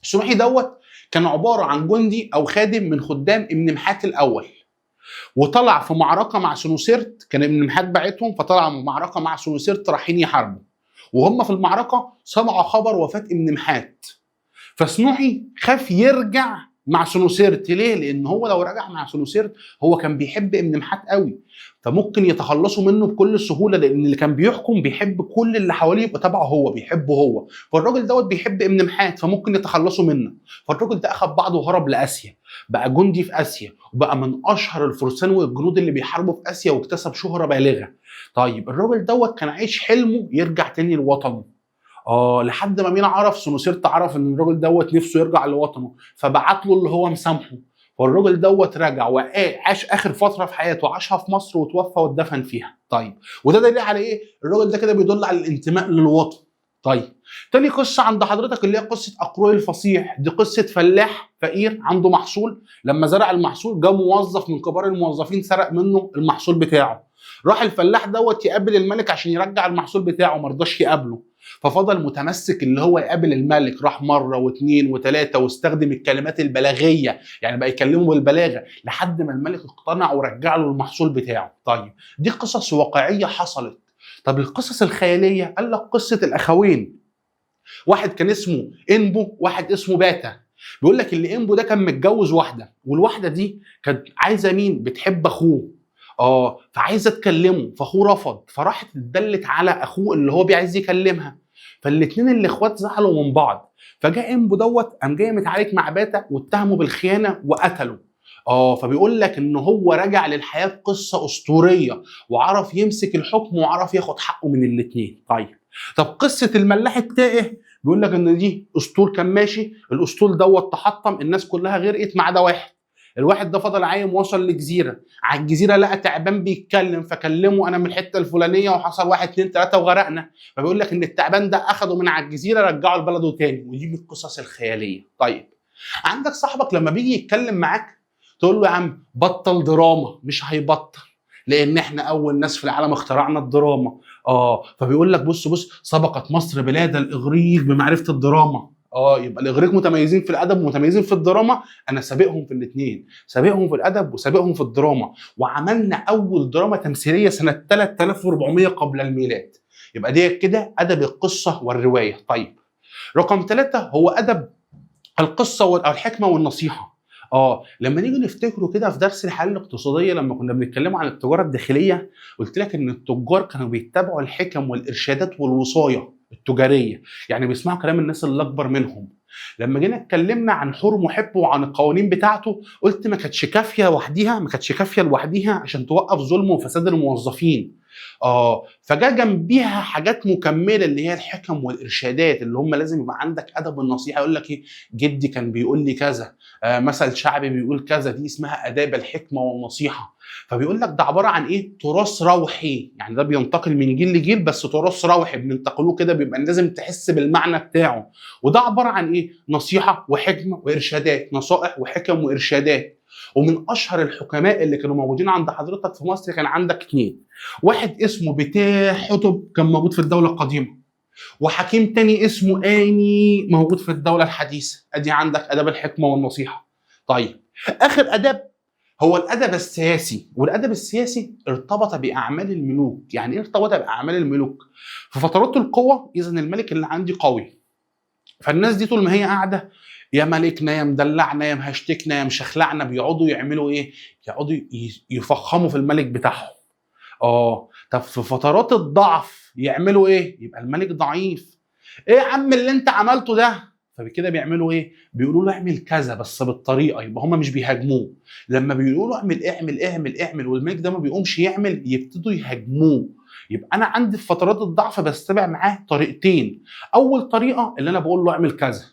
سنوحي دوت كان عباره عن جندي او خادم من خدام ابن محات الاول، وطلع في معركه مع سنوسرت. كان ابن محات باعتهم، فطلع معركه مع سنوسرت رايحين يحاربوا، وهم في المعركه سمعوا خبر وفاه ابن محات. فسنوحي خاف يرجع مع سنوسرت. ليه؟ لان هو لو رجع مع سنوسرت هو كان بيحب ابن محات قوي، فممكن يتخلصوا منه بكل سهوله، لان اللي كان بيحكم بيحب كل اللي حواليه يبقى تبعه هو، بيحبه هو. فالراجل دوت بيحب ابن محات، فممكن يتخلصوا منه. فالراجل ده اخذ بعضه وهرب لاسيا، بقى جندي في اسيا، وبقى من اشهر الفرسان والجنود اللي بيحاربوا في اسيا، واكتسب شهره بالغه. طيب الراجل دوت كان عايش حلمه يرجع تاني لوطنه. لحد ما مين عرف؟ سنوسرت عرف ان الراجل دوت نفسه يرجع لوطنه، فبعت له اللي هو مسامحه. والراجل دوت رجع وعاش اخر فتره في حياته عاشها في مصر، وتوفى واتدفن فيها. طيب وده دليل على ايه؟ الراجل ده كده بيدل على الانتماء للوطن. طيب تاني قصه عند حضرتك اللي هي قصه اقروي الفصيح. دي قصه فلاح فقير عنده محصول، لما زرع المحصول جه موظف من كبار الموظفين سرق منه المحصول بتاعه. راح الفلاح دوت يقابل الملك عشان يرجع المحصول بتاعه، ما رضاش يقابله، ففضل متمسك اللي هو يقابل الملك. راح مره واثنين وثلاثه، واستخدم الكلمات البلاغيه، يعني بقى يكلمه بالبلاغه لحد ما الملك اقتنع ورجع له المحصول بتاعه. طيب دي قصص واقعيه حصلت. طب القصص الخياليه قال لك قصه الاخوين. واحد كان اسمه انبو، واحد اسمه باتا. بيقول لك اللي انبو ده كان متجوز واحده، والواحده دي كانت عايزه مين؟ بتحب اخوه. فعايزه تكلمه، فاخوه رفض، فراحت اتدلت على اخوه اللي هو عايز يكلمها. فالاثنين الاخوات زعلوا من بعض، فجاء انبو دوت قام جاي متعارك مع باتا واتهمه بالخيانه وقتله. فبيقول لك ان هو رجع للحياه بقصه اسطوريه، وعرف يمسك الحكم وعرف ياخد حقه من الاثنين. طب قصه الملاح التائه، بيقول لك ان دي اسطول كان ماشي، الاسطول دوت تحطم، الناس كلها غرقت ما عدا واحد. الواحد ده فضل عايم، وصل لجزيره، على الجزيره لقى تعبان بيتكلم، فكلمه انا من الحته الفلانيه وحصل 1 2 3 وغرقنا. فبيقول لك ان التعبان ده اخده من على الجزيره رجعه لبلده تاني، ودي من القصص الخياليه. طيب عندك صاحبك لما بيجي يتكلم معاك تقول له يا عم بطل دراما، مش هيبطل، لان احنا اول ناس في العالم اخترعنا الدراما. فبيقول لك بص سبقت مصر بلاد الاغريق بمعرفه الدراما. يبقى الاغريق متميزين في الادب ومتميزين في الدراما، انا سابقهم في الاثنين، سابقهم في الادب وسابقهم في الدراما. وعملنا اول دراما تمثيليه سنه 3400 قبل الميلاد. يبقى دي كده ادب القصه والروايه. طيب رقم 3 هو ادب القصه والحكمه والنصيحه. لما نيجي نفتكره كده في درس الحياه الاقتصاديه لما كنا بنتكلم عن التجاره الداخليه، قلت لك ان التجار كانوا بيتبعوا الحكم والارشادات والوصايا التجاريه، يعني بيسمعوا كلام الناس اللي اكبر منهم. لما جينا اتكلمنا عن حور محب وعن القوانين بتاعته، قلت ما كانتش كافيه لوحديها عشان توقف ظلم وفساد الموظفين. فجا جنبيها حاجات مكمله اللي هي الحكم والارشادات، اللي هم لازم يبقى عندك ادب النصيحه. يقول لك ايه، جدي كان بيقول لي كذا، مثل شعبي بيقول كذا، دي اسمها اداب الحكمه والنصيحه. فبيقول لك ده عباره عن ايه، تراث روحي، يعني ده بينتقل من جيل لجيل، بس تراث روحي بننتقلوه كده، بيبقى لازم تحس بالمعنى بتاعه. وده عباره عن ايه، نصيحه وحكمه وارشادات، نصائح وحكم وارشادات. ومن اشهر الحكماء اللي كانوا موجودين عند حضرتك في مصر كان عندك 2، واحد اسمه بتاع حتب كان موجود في الدوله القديمه، وحكيم تاني اسمه آني موجود في الدوله الحديثه. ادي عندك اداب الحكمه والنصيحه. طيب اخر ادب هو الادب السياسي، والادب السياسي ارتبط باعمال الملوك. يعني ايه ارتبط باعمال الملوك؟ في فترات القوه، اذا الملك اللي عندي قوي، فالناس دي طول ما هي قاعده، يا ملكنا يا مدلعنا يا مهشتكنا يا مشخلعنا، بيقعدوا يعملوا ايه، يقعدوا يفخموا في الملك بتاعهم. طب في فترات الضعف يعملوا ايه، يبقى الملك ضعيف، ايه يا عم اللي انت عملته ده، فبكده بيعملوا ايه، بيقولوا له اعمل كذا بس بالطريقه، يبقى هم مش بيهاجموه. لما بيقولوا له اعمل والملك ده ما بيقومش يعمل، يبتدوا يهاجموه. يبقى انا عندي في فترات الضعف بستبع معاه طريقتين. اول طريقه اللي انا بقول له اعمل كذا،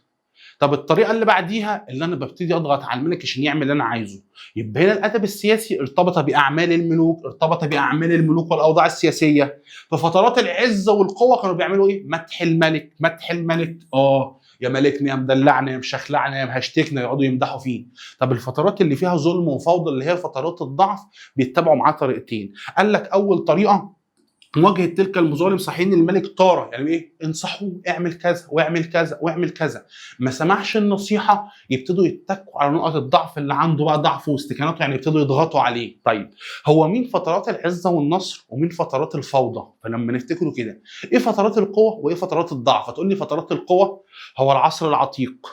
طب الطريقه اللي بعديها اللي انا ببتدي اضغط على الملك عشان يعمل اللي انا عايزه. يبقى هنا الادب السياسي ارتبط باعمال الملوك، والاوضاع السياسيه. في فترات العزه والقوه كانوا بيعملوا ايه، مدح الملك، يا ملكنا يا مدلعنا يا مشخلعنا يا مهشتكنا، يقعدوا يمدحوا فيه. طب الفترات اللي فيها ظلم وفوضى اللي هي فترات الضعف، بيتبعوا معاه طريقتين. قال لك اول طريقه مواجهه تلك المظالم، صحيين الملك طاره، يعني ايه، انصحوه اعمل كذا واعمل كذا واعمل كذا. ما سمعش النصيحه، يبتدوا يتكوا على نقط الضعف اللي عنده، بقى ضعفه واستكانته، يعني يبتدوا يضغطوا عليه. طيب هو مين فترات العزه والنصر ومين فترات الفوضى؟ فلما نفتكره كده، ايه فترات القوه وايه فترات الضعف؟ هتقول لي فترات القوه هو العصر العتيق،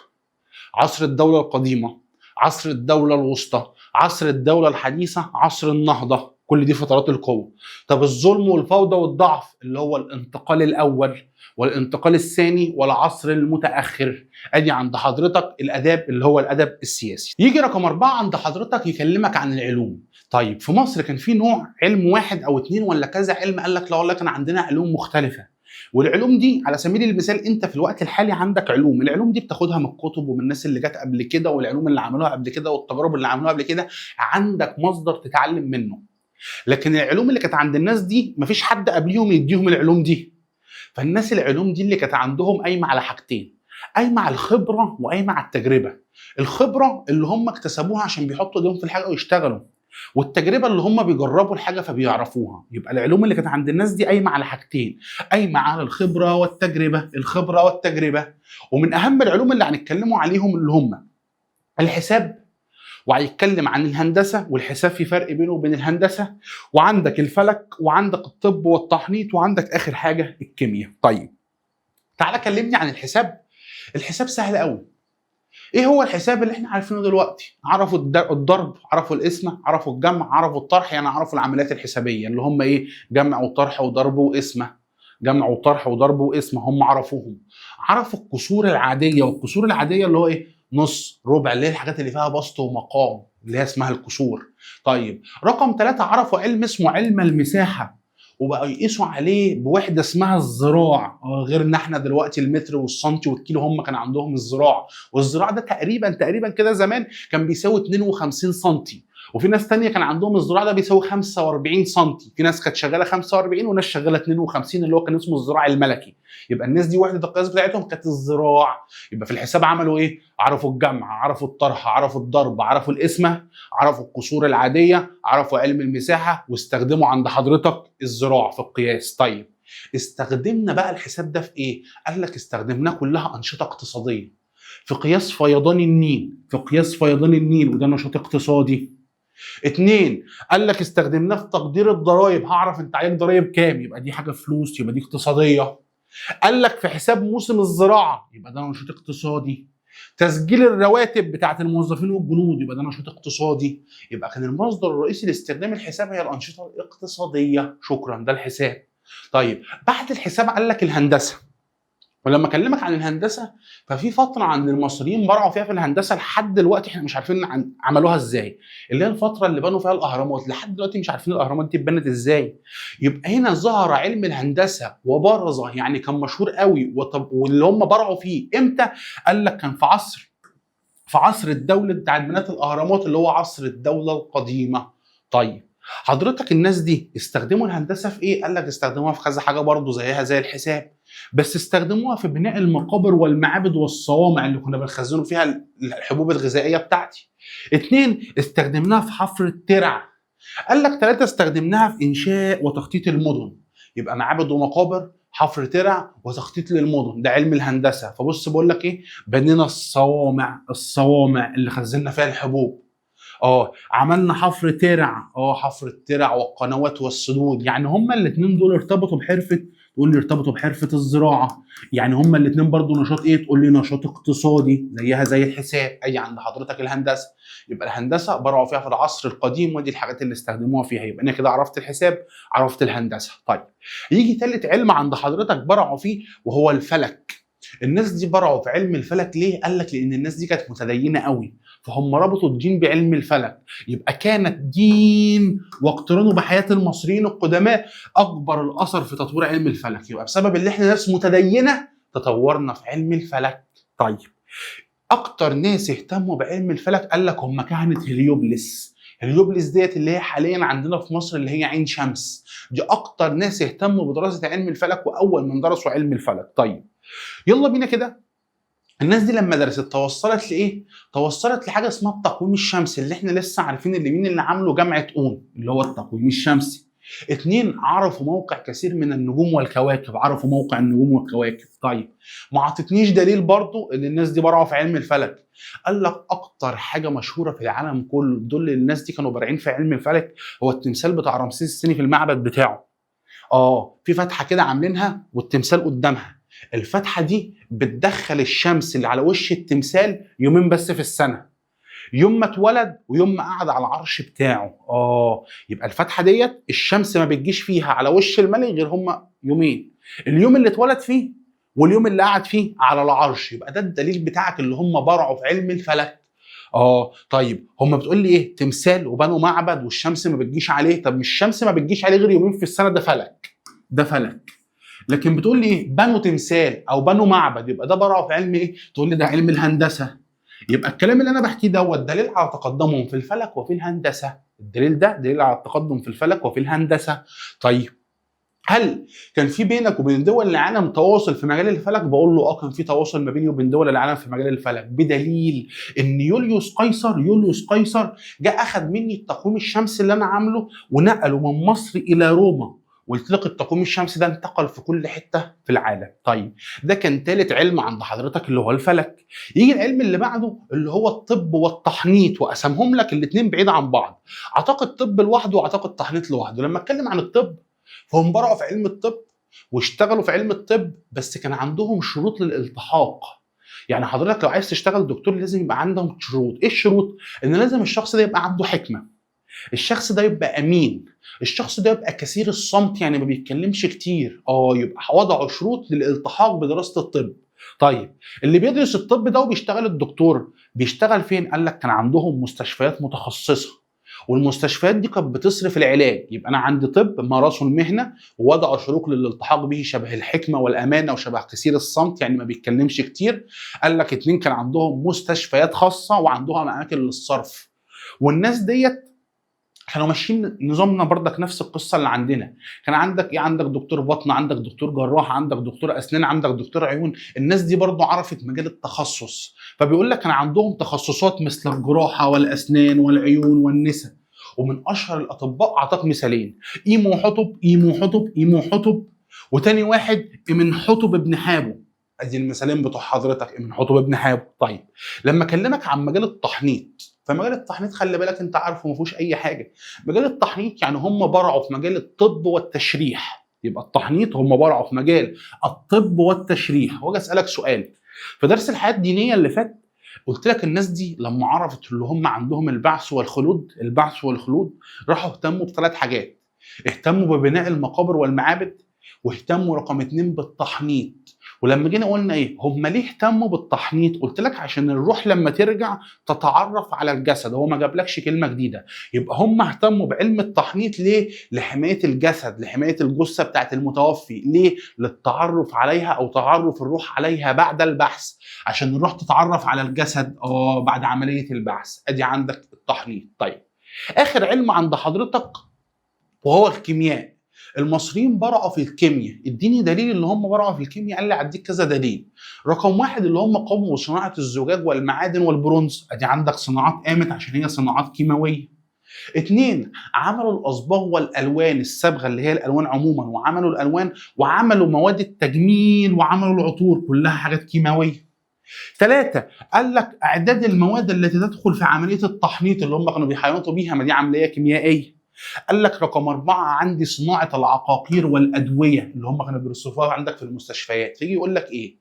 عصر الدوله القديمه، عصر الدوله الوسطى، عصر الدوله الحديثه، عصر النهضه، كل دي فترات القوة. طب الظلم والفوضى والضعف اللي هو الانتقال الأول والانتقال الثاني والعصر المتأخر. ادي عند حضرتك الاداب اللي هو الادب السياسي. يجي رقم 4 عند حضرتك يكلمك عن العلوم. طيب في مصر كان في نوع علم واحد او 2 ولا كذا علم؟ قال لك لا والله كان عندنا علوم مختلفة. والعلوم دي على سبيل المثال انت في الوقت الحالي عندك علوم، العلوم دي بتاخدها من الكتب ومن الناس اللي جت قبل كده، والعلوم اللي عملوها قبل كده والتجارب اللي عملوها قبل كده، عندك مصدر تتعلم منه. لكن العلوم اللي كانت عند الناس دي مفيش حد قبليهم يديهم العلوم دي. فالناس العلوم دي اللي كانت عندهم قايمه على حاجتين، قايمه على الخبره وقايمه على التجربه. الخبره اللي هم اكتسبوها عشان بيحطوا ايديهم في الحاجه ويشتغلوا، والتجربه اللي هم بيجربوا الحاجه فبيعرفوها. يبقى العلوم اللي كانت عند الناس دي قايمه على حاجتين، قايمه على الخبره والتجربه، الخبره والتجربه. ومن اهم العلوم اللي هنتكلموا عليهم اللي هم الحساب، وهيتكلم عن الهندسه والحساب في فرق بينه وبين الهندسه، وعندك الفلك، وعندك الطب والتحنيط، وعندك اخر حاجه الكيمياء. طيب تعالى كلمني عن الحساب. الحساب سهل قوي. ايه هو الحساب اللي احنا عارفينه دلوقتي؟ عرفوا الضرب، عرفوا القسمه، عرفوا الجمع، عرفوا الطرح، يعني عرفوا العمليات الحسابيه اللي هم ايه، جمع وطرح وضرب وقسمه، هم عرفوهم. عرفوا الكسور العاديه، والكسور العاديه اللي هو ايه، نص، ربع، اللي هي الحاجات اللي فيها بسط ومقام اللي هي اسمها الكسور. طيب رقم 3 عرفوا علم اسمه علم المساحه، وبقوا يقيسوا عليه بوحده اسمها الذراع. غير ان احنا دلوقتي المتر والسنتي والكيلو، هم كان عندهم الذراع، والذراع ده تقريبا كده زمان كان بيساوي 52 سنتي. وفي ناس تانية كان عندهم الذراع ده بيساوي 45 سنتي، في ناس كانت شغاله 45 وناس شغاله 52 اللي هو كان اسمه الذراع الملكي. يبقى الناس دي وحده القياس بتاعتهم كانت الذراع. يبقى في الحساب عملوا ايه؟ عرفوا الجمع، عرفوا الطرح، عرفوا الضرب، عرفوا القسمه، عرفوا الكسور العاديه، عرفوا علم المساحه، واستخدموا عند حضرتك الذراع في القياس. طيب استخدمنا بقى الحساب ده في ايه؟ قال لك استخدمناه كلها انشطه اقتصاديه. في قياس فيضان النيل، وده نشاط اقتصادي. 2 قال لك استخدمناه في تقدير الضرائب، هعرف انت عليك ضرائب كام، يبقى دي حاجه فلوس، يبقى دي اقتصاديه. قال لك في حساب موسم الزراعه، يبقى ده نشاط اقتصادي. تسجيل الرواتب بتاعه الموظفين والجنود، يبقى ده نشاط اقتصادي. يبقى كان المصدر الرئيسي لاستخدام الحساب هي الانشطه الاقتصاديه. شكرا، ده الحساب. طيب بعد الحساب قال لك الهندسه. ولما اكلمك عن الهندسه، ففي فتره عند المصريين برعوا فيها في الهندسه لحد دلوقتي احنا مش عارفين عملوها ازاي، اللي هي الفتره اللي بنوا فيها الاهرامات. لحد دلوقتي مش عارفين الاهرامات دي اتبنت ازاي. يبقى هنا ظهر علم الهندسه وبرز، يعني كان مشهور قوي. واللي هم برعوا فيه امتى؟ قال لك كان في عصر الدوله بتاعت بناء الاهرامات، اللي هو عصر الدوله القديمه. طيب حضرتك الناس دي استخدموا الهندسه في ايه؟ قال لك استخدموها في كذا حاجه برضه زيها زي الحساب، بس استخدموها في بناء المقابر والمعابد والصوامع اللي كنا بنخزنوا فيها الحبوب الغذائيه بتاعتي. 2 استخدمناها في حفر الترع. قال لك 3 استخدمناها في انشاء وتخطيط المدن. يبقى معابد ومقابر، حفر ترع، وتخطيط للمدن، ده علم الهندسه. فبص بقول لك ايه، بنينا الصوامع اللي خزنا فيها الحبوب. عملنا حفر ترع، حفر الترع والقنوات والسدود. يعني هما الاثنين دول ارتبطوا بحرفه، تقول لي ارتبطوا بحرفه الزراعه. يعني هما الاثنين برضو نشاط ايه؟ تقول لي نشاط اقتصادي زيها زي الحساب. اي عند حضرتك الهندسه. يبقى الهندسه برعوا فيها في العصر القديم، ودي الحاجات اللي استخدموها فيها. يبقى انا كده عرفت الحساب، عرفت الهندسه. طيب يجي ثالث علم عند حضرتك برعوا فيه وهو الفلك. الناس دي برعوا في علم الفلك ليه؟ قال لك لان الناس دي كانت متدينه قوي، فهم ربطوا الدين بعلم الفلك. يبقى كان الدين واقترانه بحياه المصريين القدماء اكبر الاثر في تطوير علم الفلك. يبقى بسبب اللي احنا ناس متدينه تطورنا في علم الفلك. طيب اكتر ناس اهتموا بعلم الفلك قال لك هم كهنه هليوبلس. هليوبلس ديت اللي هي حاليا عندنا في مصر اللي هي عين شمس، دي اكتر ناس اهتموا بدراسه علم الفلك واول من درسوا علم الفلك. طيب يلا بينا كده، الناس دي لما درست توصلت لايه؟ توصلت لحاجه اسمها التقويم الشمسي، اللي احنا لسه عارفين اللي مين اللي عامله جامعه اون، اللي هو التقويم الشمسي. 2 عرفوا موقع كثير من النجوم والكواكب، عرفوا موقع النجوم والكواكب. طيب ما عطتنيش دليل برضو ان الناس دي برعوا في علم الفلك. قال لك اكتر حاجه مشهوره في العالم كله دول الناس دي كانوا بارعين في علم الفلك هو التمثال بتاع رمسيس الثاني في المعبد بتاعه. في فتحه كده عاملينها والتمثال قدامها. الفتحه دي بتدخل الشمس اللي على وش التمثال يومين بس في السنه، يوم ما اتولد ويوم ما قعد على العرش بتاعه. يبقى الفتحه ديت الشمس ما بتجيش فيها على وش الملك غير هما يومين، اليوم اللي اتولد فيه واليوم اللي قعد فيه على العرش. يبقى ده الدليل بتاعك اللي هم برعوا في علم الفلك. طيب هم بتقول لي ايه؟ تمثال وبنوا معبد والشمس ما بتجيش عليه. طب مش الشمس ما بتجيش عليه غير يومين في السنه، ده فلك. لكن بتقول لي ايه؟ بنوا تمثال او بنوا معبد، يبقى ده برعوا في علم ايه؟ تقول لي ده علم الهندسه. يبقى الكلام اللي انا بحكيه دوت دليل على تقدمهم في الفلك وفي الهندسه. الدليل ده دليل على التقدم في الفلك وفي الهندسه. طيب هل كان في بينك وبين دول العالم تواصل في مجال الفلك؟ بقول له كان في تواصل ما بيني وبين دول العالم في مجال الفلك، بدليل ان يوليوس قيصر جاء اخذ مني التقويم الشمسي اللي انا عامله ونقله من مصر الى روما. قلت لك التقويم الشمسي ده انتقل في كل حته في العالم. طيب ده كان ثالث علم عند حضرتك اللي هو الفلك. يجي العلم اللي بعده اللي هو الطب والتحنيط، وقسمهم لك الاثنين بعيد عن بعض. اعتقد الطب لوحده واعتقد التحنيط لوحده. لما اتكلم عن الطب فهم برعوا في علم الطب واشتغلوا في علم الطب، بس كان عندهم شروط للالتحاق. يعني حضرتك لو عايز تشتغل دكتور لازم يبقى عندهم شروط. ايه الشروط؟ ان لازم الشخص ده يبقى عنده حكمه، الشخص ده يبقى امين، الشخص ده يبقى كثير الصمت يعني ما بيتكلمش كتير. يبقى وضعوا شروط للالتحاق بدراسه الطب. طيب اللي بيدرس الطب ده وبيشتغل الدكتور بيشتغل فين؟ قال لك كان عندهم مستشفيات متخصصه، والمستشفيات دي كانت بتصرف العلاج. يبقى انا عندي طب مارسه المهنه ووضع شروط للالتحاق به شبه الحكمه والامانه وشبه كثير الصمت، يعني ما بيتكلمش كتير. قال لك اتنين كان عندهم مستشفيات خاصه وعندهم اماكن للصرف، والناس ديت كانوا ماشيين نظامنا برضك نفس القصه اللي عندنا. كان عندك ايه؟ عندك دكتور بطن، عندك دكتور جراح، عندك دكتور اسنان، عندك دكتور عيون. الناس دي برضو عرفت مجال التخصص، فبيقول لك كان عندهم تخصصات مثل الجراحه والاسنان والعيون والنساء. ومن اشهر الاطباء اعطاك مثالين: ايمو حطب، ايمو حطب، ايمو حطب، وتاني واحد من حطب ابن حابو. ادي المثالين بتوع حضرتك، من حطب ابن حابو. طيب لما اكلمك عن مجال التحنيط، فمجال التحنيط خلي بالك انت عارفه ما فيهوش اي حاجه. مجال التحنيط يعني هم برعوا في مجال الطب والتشريح. يبقى التحنيط هم برعوا في مجال الطب والتشريح. واجي اسالك سؤال في درس الحياه الدينيه اللي فات، قلت لك الناس دي لما عرفت اللي هم عندهم البعث والخلود، البعث والخلود، راحوا اهتموا بثلاث حاجات: اهتموا ببناء المقابر والمعابد، واهتموا رقم 2 بالتحنيط. ولما جينا قلنا ايه هم ليه اهتموا بالتحنيط؟ قلت لك عشان الروح لما ترجع تتعرف على الجسد. هو ما جابلكش كلمه جديده. يبقى هم اهتموا بعلم التحنيط ليه؟ لحمايه الجسد، لحمايه الجثه بتاعت المتوفي. ليه؟ للتعرف عليها او تعرف الروح عليها بعد البحث، عشان الروح تتعرف على الجسد بعد عمليه البحث. ادي عندك التحنيط. طيب اخر علم عند حضرتك وهو الكيمياء. المصريين برعوا في الكيمياء. اديني دليل اللي هم برعوا في الكيمياء. قال لي اديك كذا دليل. رقم واحد اللي هم قاموا بصناعه الزجاج والمعادن والبرونز. ادي عندك صناعات قامت عشان هي صناعات كيماويه. اتنين، عملوا الاصباغ والالوان الصبغه اللي هي الالوان عموما، وعملوا الالوان وعملوا مواد التجميل وعملوا العطور، كلها حاجات كيماويه. ثلاثة، قال لك اعداد المواد التي تدخل في عمليه التحنيط اللي هم كانوا بيحيطوا بيها، ما دي عمليه كيميائيه. قال لك رقم 4 عندي صناعة العقاقير والأدوية اللي هم كانوا بيرصفوها عندك في المستشفيات. فيجي يقول لك إيه؟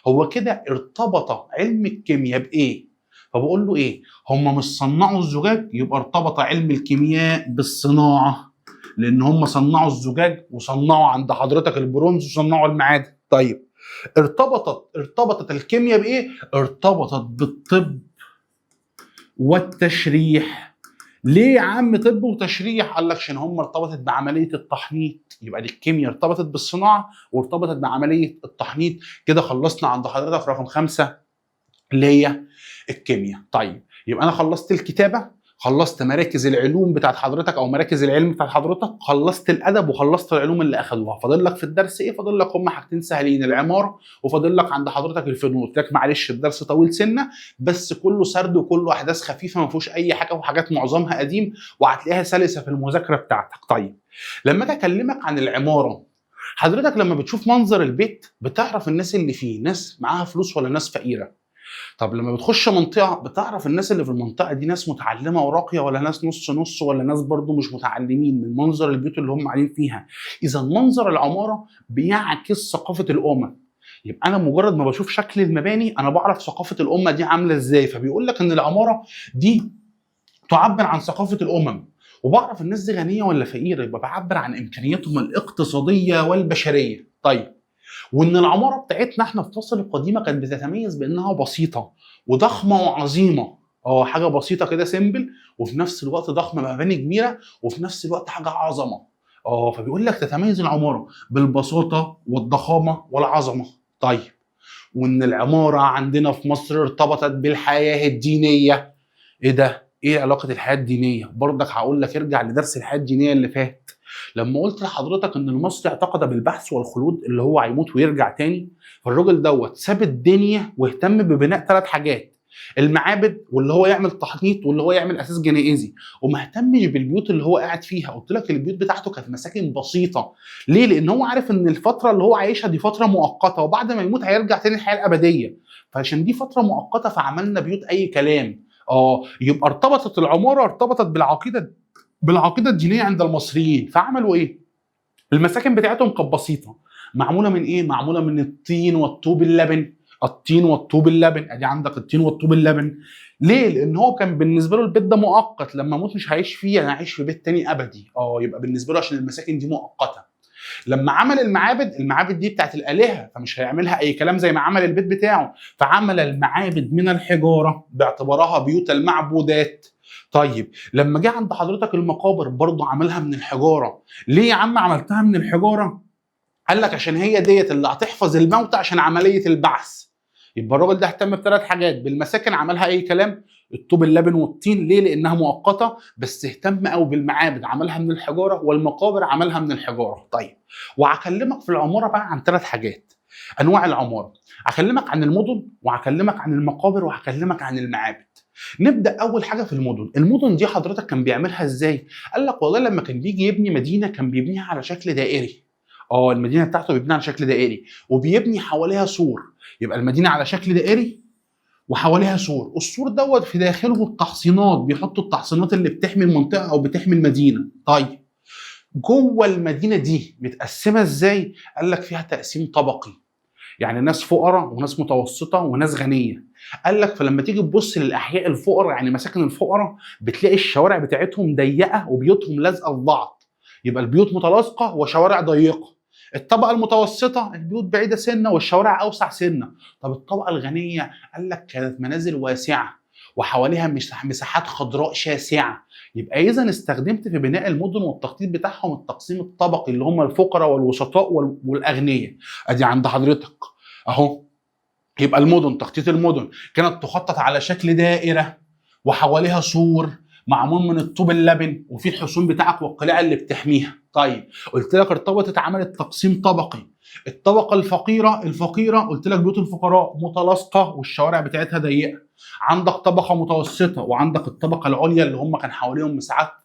هو كده ارتبط علم الكيمياء بإيه؟ فبقول له إيه؟ هم مش صنعوا الزجاج، يبقى ارتبط علم الكيمياء بالصناعة، لأن هم صنعوا الزجاج وصنعوا عند حضرتك البرونز وصنعوا المعادن. طيب ارتبطت الكيمياء بإيه؟ ارتبطت بالطب والتشريح. ليه يا عم طب وتشريح؟ قال لك عشان هم ارتبطت بعمليه التحنيط. يبقى دي الكيمياء ارتبطت بالصناعه وارتبطت بعمليه التحنيط. كده خلصنا عند حضرتك رقم 5 اللي هي الكيمياء. طيب يبقى انا خلصت الكتابه، خلصت مراكز العلوم بتاعت حضرتك او مراكز العلم بتاعت حضرتك، خلصت الادب وخلصت العلوم اللي اخدوها. فاضل لك في الدرس ايه؟ فاضل لك هم حاجتين سهلين: العماره، وفاضل لك عند حضرتك الفنون. قلت لك معلش الدرس طويل سنه، بس كله سرد وكله احداث خفيفه، ما فيهوش اي حاجه، وحاجات معظمها قديم وهتلاقيها سلسه في المذاكره بتاعتك. طيب لما اجي اكلمك عن العماره، حضرتك لما بتشوف منظر البيت بتعرف الناس اللي فيه ناس معاها فلوس ولا ناس فقيره. طب لما بتخش منطقه بتعرف الناس اللي في المنطقه دي ناس متعلمه وراقيه ولا ناس نص نص ولا ناس برضو مش متعلمين، من منظر البيوت اللي هم قاعدين فيها. اذا منظر العماره بيعكس ثقافه الامه. يبقى انا مجرد ما بشوف شكل المباني انا بعرف ثقافه الامه دي عامله ازاي. فبيقول لك ان العماره دي تعبر عن ثقافه الامم، وبعرف الناس دي غنيه ولا فقيره، يبقى بعبر عن امكانياتهم الاقتصاديه والبشريه. طيب وان العماره بتاعتنا احنا في مصر القديمه كانت بتتميز بانها بسيطه وضخمه وعظيمه. حاجه بسيطه كده سيمبل، وفي نفس الوقت ضخمه، مباني كبيره، وفي نفس الوقت حاجه عظمه. فبيقول لك تتميز العماره بالبساطه والضخامه والعظمه. طيب وان العماره عندنا في مصر ارتبطت بالحياه الدينيه. ايه ده؟ ايه علاقه الحياه الدينيه؟ برضك هقول لك ارجع لدرس الحياه الدينيه اللي فات، لما قلت لحضرتك ان المصري اعتقد بالبحث والخلود اللي هو هيموت ويرجع تاني. فالراجل دوت ساب الدنيا واهتم ببناء 3 حاجات: المعابد، واللي هو يعمل تحنيط، واللي هو يعمل اساس جنائزي، وما اهتمش بالبيوت اللي هو قاعد فيها. قلت لك البيوت بتاعته كانت مساكن بسيطه. ليه؟ لان هو عارف ان الفتره اللي هو عايشها دي فتره مؤقته، وبعد ما يموت هيرجع تاني الحياه الابديه. فعشان دي فتره مؤقته فعملنا بيوت اي كلام. يبقى ارتبطت العماره، ارتبطت بالعقيده الدينيه عند المصريين. فعملوا ايه؟ المساكن بتاعتهم كانت بسيطه. معموله من ايه؟ معموله من الطين والطوب اللبن. الطين والطوب اللبن، ادي عندك الطين والطوب اللبن. ليه؟ لان هو كان بالنسبه له البيت ده مؤقت، لما اموت مش هعيش فيه، انا هعيش في بيت تاني ابدي. يبقى بالنسبه له عشان المساكن دي مؤقته. لما عمل المعابد دي بتاعت الالهه، فمش هيعملها اي كلام زي ما عمل البيت بتاعه، فعمل المعابد من الحجاره باعتبارها بيوت المعبودات. طيب لما جه عند حضرتك المقابر برضه عملها من الحجاره. ليه يا عم عملتها من الحجاره؟ قال لك عشان هي ديت اللي هتحفظ الموتى عشان عمليه البعث. يبقى الراجل ده اهتم بثلاث حاجات. بالمساكن عملها اي كلام، الطوب اللبن والطين، ليه؟ لانها مؤقته. بس اهتم قوي بالمعابد عملها من الحجاره، والمقابر عملها من الحجاره. طيب وهكلمك في العماره بقى عن ثلاث حاجات، انواع العماره. هكلمك عن المدن، وهكلمك عن المقابر، وهكلمك عن المعابد. نبدا اول حاجه في المدن. المدن دي حضرتك كان بيعملها ازاي؟ قال لك والله لما كان بيجي يبني مدينه كان بيبنيها على شكل دائري. المدينه بتاعته بيبنيها على شكل دائري، وبيبني حواليها سور. يبقى المدينه على شكل دائري وحواليها سور، السور دوت في داخله التحصينات، بيحطوا التحصينات اللي بتحمي المنطقه او بتحمي المدينه. طيب جوه المدينه دي متقسمه ازاي؟ قال لك فيها تقسيم طبقي، يعني ناس فقراء وناس متوسطه وناس غنيه. قال لك فلما تيجي تبص للاحياء الفقراء، يعني مساكن الفقراء، بتلاقي الشوارع بتاعتهم ضيقه وبيوتهم لازقه في بعض، يبقى البيوت متلاصقه وشوارع ضيقه. الطبقه المتوسطه البيوت بعيده سنه والشوارع اوسع سنه. طب الطبقه الغنيه قال لك كانت منازل واسعه وحواليها مساحات خضراء شاسعه. يبقى اذا استخدمت في بناء المدن والتخطيط بتاعهم التقسيم الطبقي اللي هم الفقراء والوسطاء والاغنياء. ادي عند حضرتك اهو. يبقى المدن، تخطيط المدن كانت تخطط على شكل دائره وحواليها سور معمول من الطوب اللبن، وفي الحصون بتاعك والقلاع اللي بتحميها. طيب قلت لك ارتبطت، عملت تقسيم طبقي. الطبقه الفقيره قلت لك بيوت الفقراء متلاصقه والشوارع بتاعتها ضيقه. عندك طبقه متوسطه، وعندك الطبقه العليا اللي هم كان حواليهم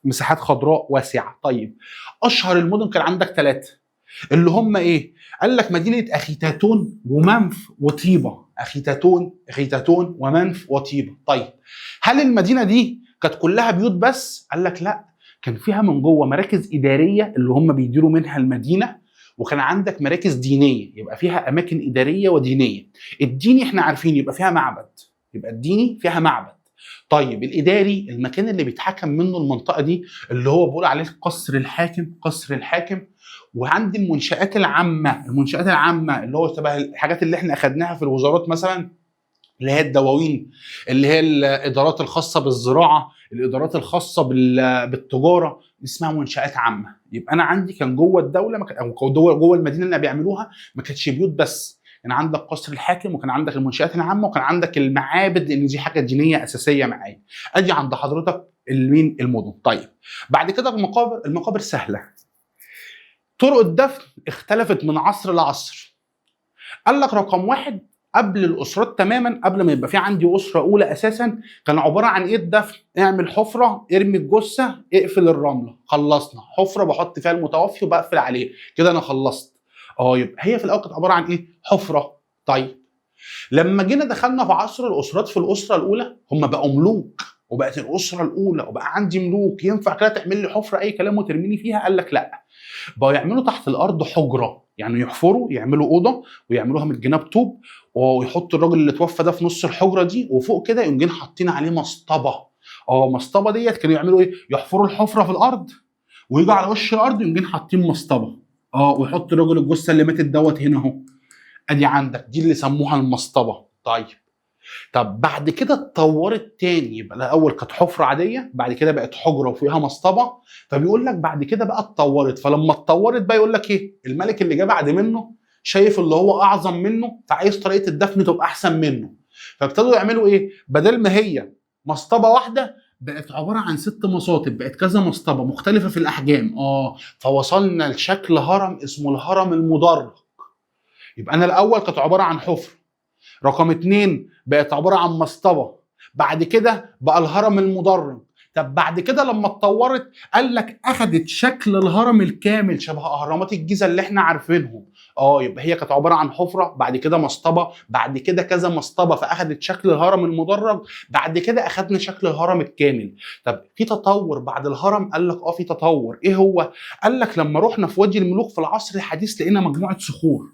مساحات خضراء واسعه. طيب اشهر المدن كان عندك ثلاثه، اللي هم ايه؟ قال لك مدينه اخيتاتون ومنف وطيبه. اخيتاتون ومنف وطيبه. طيب هل المدينه دي كانت كلها بيوت بس؟ قال لك لا، كان فيها من جوه مراكز اداريه اللي هم بيديروا منها المدينه، وكان عندك مراكز دينيه يبقى فيها اماكن اداريه ودينيه. الديني احنا عارفين يبقى فيها معبد، يبقى الديني فيها معبد. طيب الاداري المكان اللي بيتحكم منه المنطقه دي اللي هو بيقول عليه قصر الحاكم. وعندي المنشآت العامه اللي هو شبه الحاجات اللي احنا اخدناها في الوزارات مثلا، اللي هي الدواوين، اللي هي الادارات الخاصه بالزراعه، الادارات الخاصه بالتجاره، اسمها منشآت عامه. يبقى انا عندي كان جوه الدوله او جوه المدينه اللي بيعملوها ما كانتش بيوت بس، كان عندك قصر الحاكم، وكان عندك المنشآت العامه، وكان عندك المعابد، لان دي حاجه دينيه اساسيه معايا. ادي عند حضرتك المدن. طيب بعد كده المقابر سهله. طرق الدفن اختلفت من عصر لعصر. قال لك رقم واحد، قبل الاسرات تماما، قبل ما يبقى في عندي اسره اولى اساسا، كان عباره عن ايه الدفن؟ اعمل حفره، ارمي الجثه، اقفل الرمله، خلصنا. حفره بحط فيها المتوفي وبقفل عليه، كده انا خلصت. يبقى هي في الاول كانت عباره عن ايه؟ حفره. طيب لما جينا دخلنا في عصر الاسرات، في الاسره الاولى هم بقوا ملوك، وبقت الاسره الاولى وبقى عندي ملوك، ينفع كده تعمل لي حفره اي كلام وترميني فيها؟ قال لك لا، بقوا يعملوا تحت الارض حجره، يعني يحفروا، يعملوا اوضه ويعملوها من الجناب طوب، ويحطوا الراجل اللي توفى ده في نص الحجره دي، وفوق كده يقوم جايين حاطين عليه مسطبه. مسطبه ديت كانوا يعملوا ايه؟ يحفروا الحفره في الارض ويجوا على وش الارض يقوم جايين حاطين مسطبه، ويحط الراجل الجثه اللي ماتت دوت هنا اهو. ادي عندك دي اللي سموها المسطبه. طب بعد كده اتطورت تاني، يبقى الاول كانت حفره عاديه، بعد كده بقت حجره وفيها مسطبه. فبيقول لك بعد كده بقى اتطورت، فلما اتطورت بقى يقول لك ايه؟ الملك اللي جه بعد منه شايف اللي هو اعظم منه، فعايز طريقه الدفن تبقى احسن منه، فابتدوا يعملوا ايه؟ بدل ما هي مسطبه واحده بقت عباره عن 6 مصاطب، بقت كذا مسطبه مختلفه في الاحجام. فوصلنا لشكل هرم اسمه الهرم المدرج. يبقى انا الاول كانت عباره عن حفره، رقم 2 بقت عباره عن مسطبه، بعد كده بقى الهرم المدرج. طب بعد كده لما اتطورت قال لك اخذت شكل الهرم الكامل شبه اهرامات الجيزه اللي احنا عارفينهم. يبقى هي كانت عباره عن حفره، بعد كده مسطبه، بعد كده كذا مسطبه، فاخذت شكل الهرم المدرج، بعد كده اخذنا شكل الهرم الكامل. طب في تطور بعد الهرم؟ قال لك في تطور. ايه هو؟ قال لك لما رحنا في وادي الملوك في العصر الحديث لقينا مجموعه صخور،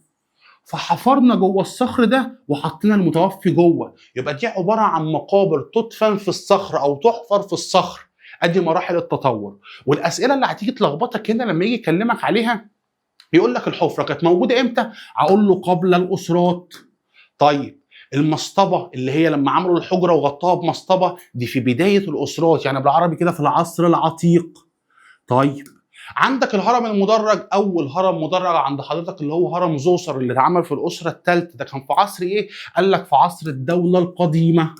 فحفرنا جوه الصخر ده وحطينا المتوفي جوه. يبقى دي عباره عن مقابر تدفن في الصخر او تحفر في الصخر. ادي مراحل التطور. والاسئله اللي هتيجي تلخبطك هنا لما يجي يكلمك عليها، يقول لك الحفره كانت موجوده امتى؟ اقول له قبل الاسرات. طيب المصطبه اللي هي لما عملوا الحجره وغطوها بمصطبه دي في بدايه الاسرات، يعني بالعربي كده في العصر العتيق. طيب عندك الهرم المدرج، اول هرم مدرج عند حضرتك اللي هو هرم زوسر اللي اتعمل في الاسره الثالثه، ده كان في عصر ايه؟ قال لك في عصر الدوله القديمه.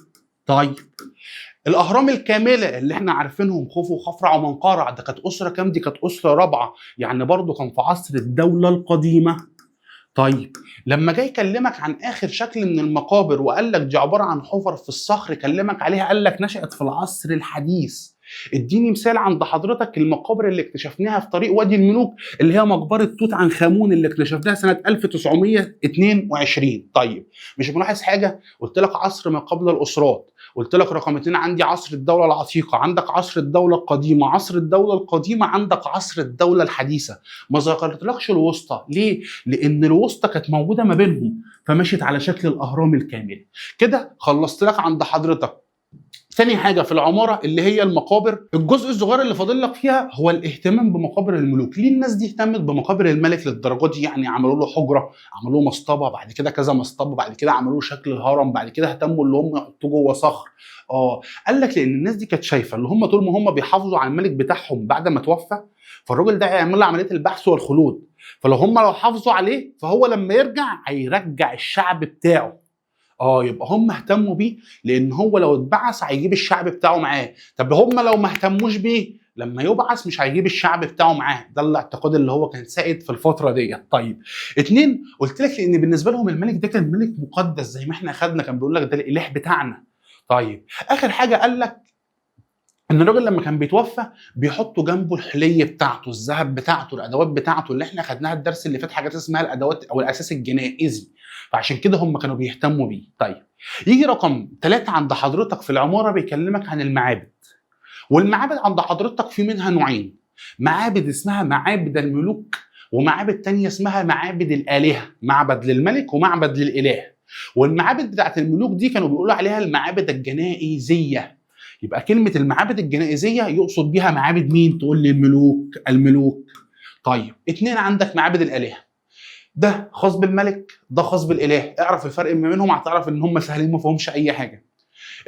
طيب الاهرام الكامله اللي احنا عارفينهم خوفو وخفرع ومنقرع، ده كانت اسره كام؟ دي كانت اسره رابعه، يعني برضو كان في عصر الدوله القديمه. طيب لما جاي يكلمك عن اخر شكل من المقابر وقال لك دي عباره عن حفر في الصخر، كلمك عليها قال لك نشأت في العصر الحديث. اديني مثال عند حضرتك المقابر اللي اكتشفناها في طريق وادي الملوك، اللي هي مقبره توت عنخ امون اللي اكتشفناها سنه 1922. طيب مش ملاحظ حاجه؟ قلت لك عصر ما قبل الاسرات، قلت لك رقم 2 عندي عصر الدوله العتيقه، عندك عصر الدوله القديمه، عصر الدوله القديمه عندك عصر الدوله الحديثه. ما ذكرتلكش الوسطى، ليه؟ لان الوسطى كانت موجوده ما بينهم فمشيت على شكل الاهرام الكامله. كده خلصت لك عند حضرتك ثاني حاجه في العماره اللي هي المقابر. الجزء الصغير اللي فاضل لك فيها هو الاهتمام بمقابر الملوك. ليه الناس دي اهتمت بمقابر الملك للدرجه دي؟ يعني عملوا له حجره، عملوا له مصطبه، بعد كده كذا مصطبه، بعد كده عملوا له شكل الهرم، بعد كده اهتموا اللي هم يحطوه جوه صخر. قال لك لان الناس دي كانت شايفه اللي هم طول ما هم بيحافظوا على الملك بتاعهم بعد ما توفى، فالراجل ده هيعمل له عمليه البحث والخلود، لو حافظوا عليه فهو لما يرجع هيرجع الشعب بتاعه. يبقى هم اهتموا بيه لان هو لو اتبعث هيجيب الشعب بتاعه معاه. طب هم لو ما اهتموش بيه لما يبعث مش هيجيب الشعب بتاعه معاه. ده الاعتقاد اللي هو كان سائد في الفتره دي. طيب 2 قلت لك لان بالنسبه لهم الملك ده كان ملك مقدس زي ما احنا اخذنا، كان بيقول لك ده الاله بتاعنا. طيب اخر حاجه قال لك ان الراجل لما كان بيتوفى بيحطوا جنبه الحليه بتاعته، الذهب بتاعته، الادوات بتاعته اللي احنا خدناها الدرس اللي فات، حاجات اسمها الادوات او الاساس الجنائزي، فعشان كده هم كانوا بيهتموا بيه. طيب يجي رقم 3 عند حضرتك في العماره بيكلمك عن المعابد. والمعابد عند حضرتك في منها نوعين، معابد اسمها معابد الملوك، ومعابد تانية اسمها معابد الآلهة، معبد للملك ومعبد للإله. والمعابد بتاعت الملوك دي كانوا بيقولوا عليها المعابد الجنائزية. يبقى كلمة المعابد الجنائزية يقصد بيها معابد مين؟ تقول لي الملوك. طيب 2 عندك معابد الآلهة، ده خاص بالملك، ده خاص بالإله. اعرف الفرق ما بينهم هتعرف ان هم سهلين ما فيهمش اي حاجة.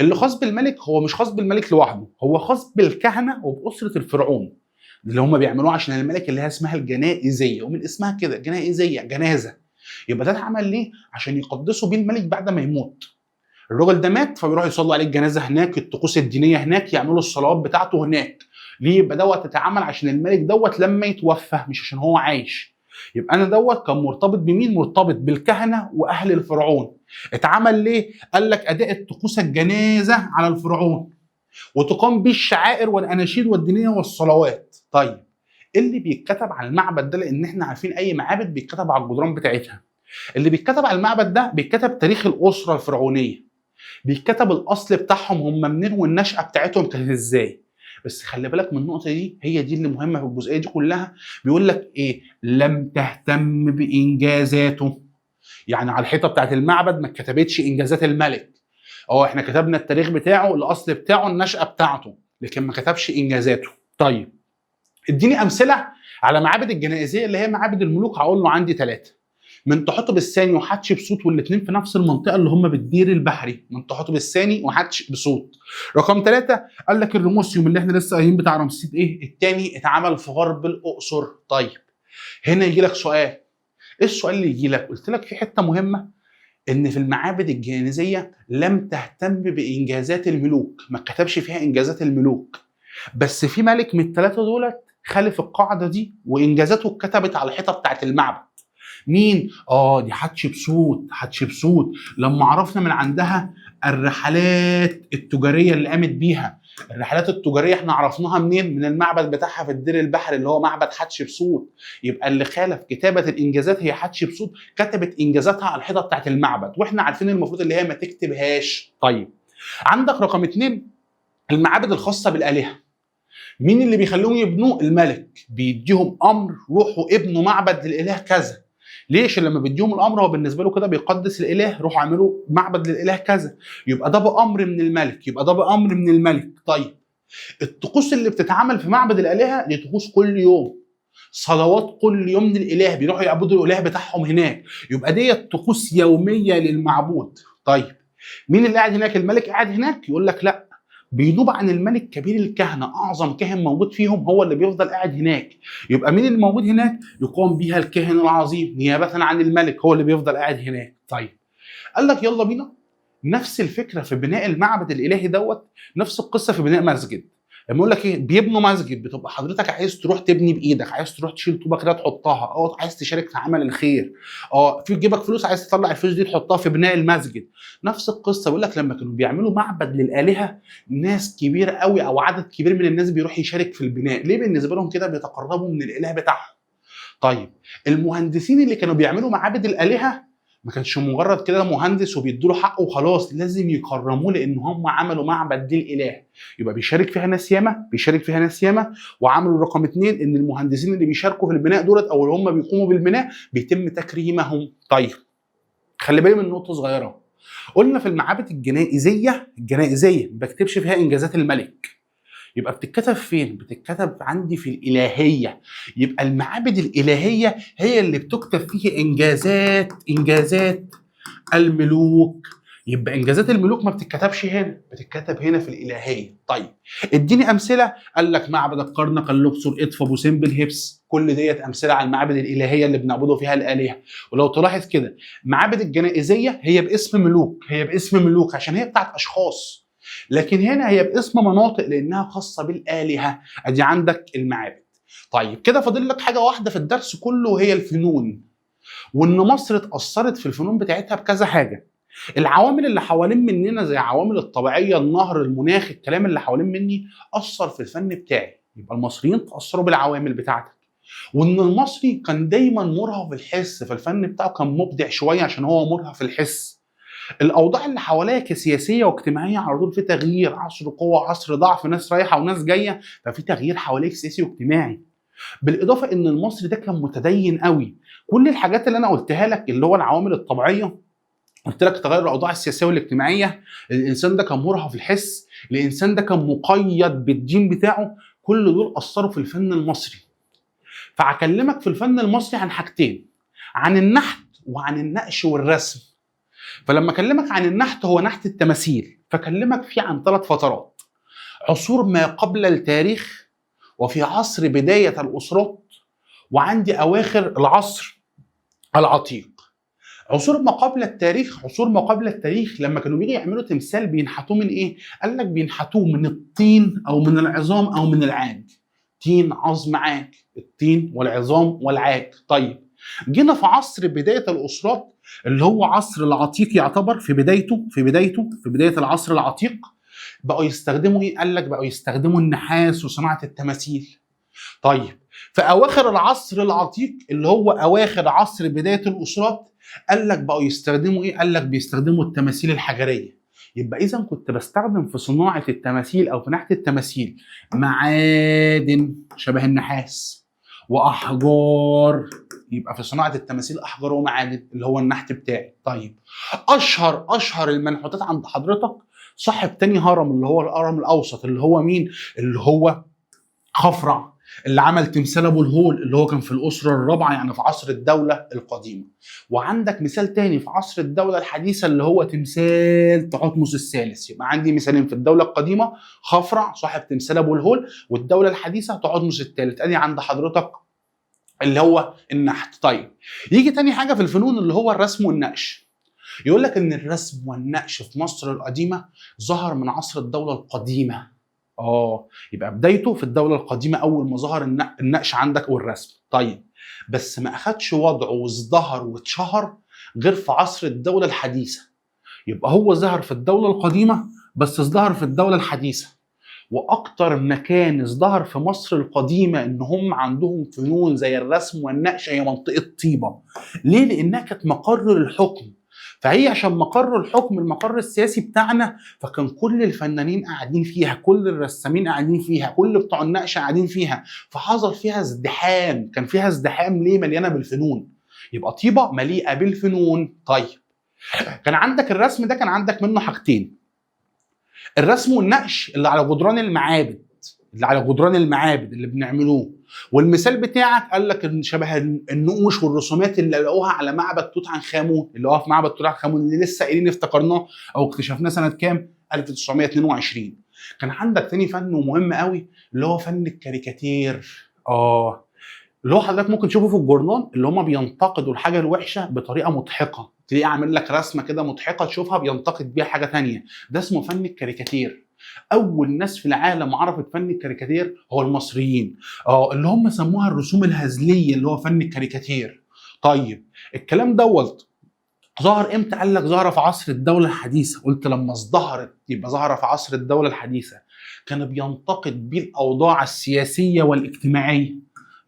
اللي خاص بالملك هو مش خاص بالملك لوحده، هو خاص بالكهنة وبأسرة الفرعون اللي هم بيعملوه عشان الملك، اللي هي اسمها الجنائزية، ومن اسمها كده جنائزية جنازة. يبقى ده اتعمل ليه؟ عشان يقدسوا بيه الملك بعد ما يموت. الراجل ده مات فبيروح يصلوا عليه الجنازه هناك، الطقوس الدينيه هناك، يعملوا الصلوات بتاعته هناك. ليه؟ يبقى دوت اتعمل عشان الملك دوت لما يتوفى مش عشان هو عايش. يبقى انا دوت كان مرتبط بمين؟ مرتبط بالكهنه واهل الفرعون. اتعمل ليه؟ قال لك اداء الطقوس الجنازه على الفرعون، وتقام بيه الشعائر والاناشيد والدينيه والصلوات. طيب ايه اللي بيتكتب على المعبد ده؟ لان احنا عارفين اي معابد بيتكتب على الجدران بتاعتها. اللي بيتكتب على المعبد ده بيتكتب تاريخ الاسره الفرعونيه، بيتكتب الاصل بتاعهم هم منين والنشأة بتاعتهم كانت ازاي. بس خلي بالك من النقطه دي، هي دي اللي مهمه في الجزئيه دي كلها. بيقول لك ايه؟ لم تهتم بانجازاته. يعني على الحيطه بتاعت المعبد ما اتكتبتش انجازات الملك. احنا كتبنا التاريخ بتاعه، الاصل بتاعه، النشأة بتاعته، لكن ما كتبش انجازاته. طيب اديني امثله على معابد الجنائزيه اللي هي معابد الملوك. هقول له عندي 3، منتحتب الثاني وحتشبسوت، والاثنين في نفس المنطقه اللي هم بالدير البحري، منتحتب الثاني وحتشبسوت. رقم 3 قال لك الرموسيوم اللي احنا لسه قايلين بتاع رمسيس الثاني، اتعمل في غرب الاقصر. طيب هنا يجي لك سؤال، ايه السؤال اللي يجي لك؟ قلت لك في حته مهمه ان في المعابد الجنائزيه لم تهتم بانجازات الملوك، ما كتبش فيها انجازات الملوك، بس في ملك من ال3 دولت خالف القاعده دي وانجازاته اتكتبت على الحيطه بتاعت المعبد. مين؟ دي حتشبسوت لما عرفنا من عندها الرحلات التجاريه اللي قامت بيها. الرحلات التجاريه احنا عرفناها منين؟ من المعبد بتاعها في الدير البحري اللي هو معبد حتشبسوت. يبقى اللي خالف كتابه الانجازات هي حتشبسوت، كتبت انجازاتها على الحيطه بتاعت المعبد، واحنا عارفين المفروض اللي هي ما تكتبهاش. طيب عندك رقم 2 المعابد الخاصه بالالهه. مين اللي بيخليهم يبنوه؟ الملك بيديهم امر روحوا ابنوا معبد للاله كذا. ليش؟ لما بيديهم الامر هو بالنسبه له كده بيقدس الاله، روحوا اعملوا معبد للاله كذا. يبقى ده بامر من الملك، طيب الطقوس اللي بتتعمل في معبد الالهه دي طقوس كل يوم، صلوات كل يوم للاله، بيروحوا يعبدوا الاله بتاعهم هناك، يبقى ديت طقوس يوميه للمعبود. طيب مين اللي قاعد هناك؟ الملك قاعد هناك؟ يقول لك لا، بينوب عن الملك كبير الكهنه، اعظم كاهن موجود فيهم هو اللي بيفضل قاعد هناك. يبقى مين اللي موجود هناك؟ يقام بيها الكاهن العظيم نيابه عن الملك، هو اللي بيفضل قاعد هناك. طيب قال لك يلا بينا نفس الفكره في بناء المعبد الالهي دوت، نفس القصه في بناء مسجد. لما يقول لك ايه بيبنوا مسجد، بتبقى حضرتك عايز تروح تبني بايدك، عايز تروح تشيل طوبه كده تحطها، عايز تشارك في عمل الخير، في جيبك فلوس عايز تطلع الفلوس دي تحطها في بناء المسجد. نفس القصه بيقول لك لما كانوا بيعملوا معبد للالهه، ناس كبيره قوي او عدد كبير من الناس بيروح يشارك في البناء، ليه؟ بالنسبه لهم كده بيتقربوا من الاله بتاعهم. طيب المهندسين اللي كانوا بيعملوا معابد الالهه ما كانش مجرد كده مهندس وبيدوا له حقه وخلاص، لازم يكرموه لان هم عملوا معبد للاله، يبقى بيشارك فيها ناس ياما. وعملوا رقم 2 ان المهندسين اللي بيشاركوا في البناء دولت او اللي هم بيقوموا بالبناء بيتم تكريمهم. طيب خلي بالي من نقطه صغيره، قلنا في المعابد الجنائزيه ما بكتبش فيها انجازات الملك، يبقى بتتكتب فين؟ بتتكتب عندي في الإلهية. يبقى المعابد الإلهية هي اللي بتكتب فيه إنجازات الملوك. يبقى إنجازات الملوك ما بتتكتبش هنا، بتتكتب هنا في الإلهية. طيب اديني أمثلة. قال لك معبد الكرنك، اللوكسور، إدفا، أبو سمبل، هبس، كل ديت أمثلة على المعابد الإلهية اللي بنعبدوا فيها الآلهة. ولو تلاحظ كده معابد الجنائزية هي باسم ملوك عشان هي بتاعت أشخاص، لكن هنا هي باسم مناطق لانها خاصه بالالهه. ادي عندك المعابد. طيب كده فاضل لك حاجه واحده في الدرس كله وهي الفنون، وان مصر اتاثرت في الفنون بتاعتها بكذا حاجه. العوامل اللي حوالين مننا زي عوامل الطبيعيه، النهر، المناخ، الكلام اللي حوالين مني اثر في الفن بتاعي. يبقى المصريين تاثروا بالعوامل بتاعتك، وان المصري كان دايما مرهف الحس، فالفن بتاعه كان مبدع شويه عشان هو مرهف الحس. الاوضاع اللي حواليا كسياسيه واجتماعيه على طول في تغيير، عصر قوه، عصر ضعف، ناس رايحه وناس جايه، ففي تغيير حواليك سياسي واجتماعي. بالاضافه ان المصري ده كان متدين قوي. كل الحاجات اللي انا قلتها لك اللي هو العوامل الطبيعيه، قلت لك تغير الاوضاع السياسيه والاجتماعيه، الانسان ده كان مرهف الحس، الانسان ده كان مقيد بالدين بتاعه، كل دول اثروا في الفن المصري. فهكلمك في الفن المصري عن حاجتين، عن النحت وعن النقش والرسم. فلما اكلمك عن النحت هو نحت التماثيل، فاكلمك فيه عن 3 فترات: عصور ما قبل التاريخ، وفي عصر بداية الأسرات، وعندي أواخر العصر العتيق. عصور ما قبل التاريخ لما كانوا بيجي يعملوا تمثال بينحتوه من ايه؟ قال لك بينحتوه من الطين او من العظام او من العاج. طين، عظم، عاج، الطين والعظام والعاج. طيب جينا في عصر بداية الأسرات اللي هو عصر العتيق، يعتبر في بداية العصر العتيق، بقوا يستخدموا ايه؟ قال لك بقوا يستخدموا النحاس وصناعة التماثيل. طيب في أواخر العصر العتيق اللي هو أواخر عصر بداية الأسرات، قال لك بقوا يستخدموا ايه؟ قال لك بيستخدموا التماثيل الحجرية. يبقى إذا كنت بستخدم في صناعة التماثيل أو في نحت التماثيل معادن شبه النحاس وأحجار، يبقى في صناعة التماثيل أحجار ومعادن اللي هو النحت بتاعي. طيب أشهر المنحوتات عند حضرتك صاحب تاني هرم اللي هو الهرم الأوسط، اللي هو مين؟ اللي هو خفرع، اللي عمل تمثال ابو الهول اللي هو كان في الاسره الرابعه، يعني في عصر الدوله القديمه. وعندك مثال تاني في عصر الدوله الحديثه اللي هو تمثال تحتمس الثالث. يبقى عندي مثالين في الدوله القديمه، خفرع صاحب تمثال ابو الهول، والدوله الحديثه تحتمس الثالث. ادي عند حضرتك اللي هو النحت. طيب يجي تاني حاجه في الفنون اللي هو الرسم والنقش. يقول لك ان الرسم والنقش في مصر القديمه ظهر من عصر الدوله القديمه. يبقى بدايته في الدولة القديمة أول ما ظهر النقش عندك أو الرسم. طيب بس ما أخدش وضعه وازدهر واتشهر غير في عصر الدولة الحديثة. يبقى هو ظهر في الدولة القديمة بس ازدهر في الدولة الحديثة. وأكتر مكان ازدهر في مصر القديمة إن هم عندهم فنون زي الرسم والنقش هي منطقة طيبة. ليه؟ لأنها كانت مقر الحكم. فهي عشان مقر الحكم، المقر السياسي بتاعنا، فكان كل الفنانين قاعدين فيها، كل الرسامين قاعدين فيها، كل بتوع النقش قاعدين فيها، فحصل فيها ازدحام. كان فيها ازدحام ليه؟ مليانه بالفنون. يبقى طيبه مليئه بالفنون. طيب كان عندك الرسم ده، كان عندك منه حاجتين: الرسم والنقش اللي على جدران المعابد، اللي على جدران المعابد اللي بنعملوه، والمثال بتاعك قال لك ان شبه النقوش والرسومات اللي لقوها على معبد توت عنخ امون، اللي هو في معبد توت عنخ امون اللي لسه قايلين افتكرناه او اكتشفناه سنه كام؟ 1922. كان عندك تاني فن مهم قوي اللي هو فن الكاريكاتير. اللي هو حضرتك ممكن تشوفه في الجورنال، اللي هم بينتقدوا الحاجه الوحشه بطريقه مضحكه، تلاقيه عامل لك رسمه كده مضحكه تشوفها بينتقد بيها حاجه ثانيه، ده اسمه فن الكاريكاتير. اول ناس في العالم عرفت فن الكاريكاتير هو المصريين، اللي هم سموها الرسوم الهزليه اللي هو فن الكاريكاتير. طيب الكلام دوت ظهر امتى؟ قال لك ظهر في عصر الدوله الحديثه. قلت لما ازدهرت يبقى ظهر في عصر الدوله الحديثه. كان بينتقد بيه الاوضاع السياسيه والاجتماعيه،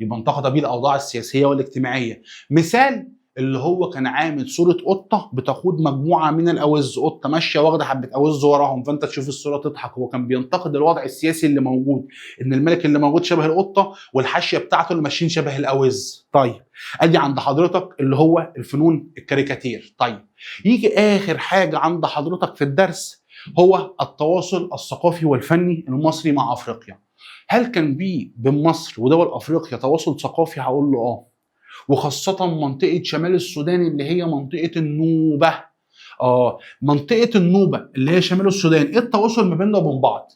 يبقى انتقد بيه الاوضاع السياسيه والاجتماعيه. مثال اللي هو كان عامل صوره قطه بتقود مجموعه من الاوز، قطه ماشيه واخده حبه اوز وراهم، فانت تشوف الصوره تضحك. هو كان بينتقد الوضع السياسي اللي موجود، ان الملك اللي موجود شبه القطه والحاشيه بتاعته اللي ماشيين شبه الاوز. طيب ادي عند حضرتك اللي هو الفنون الكاريكاتير. طيب يجي اخر حاجه عند حضرتك في الدرس هو التواصل الثقافي والفني المصري مع افريقيا. هل كان بين مصر ودول افريقيا تواصل ثقافي؟ هقول له وخاصة منطقة شمال السودان اللي هي منطقة النوبة. منطقة النوبة اللي هي شمال السودان، ايه التواصل ما بيننا وبين بعض؟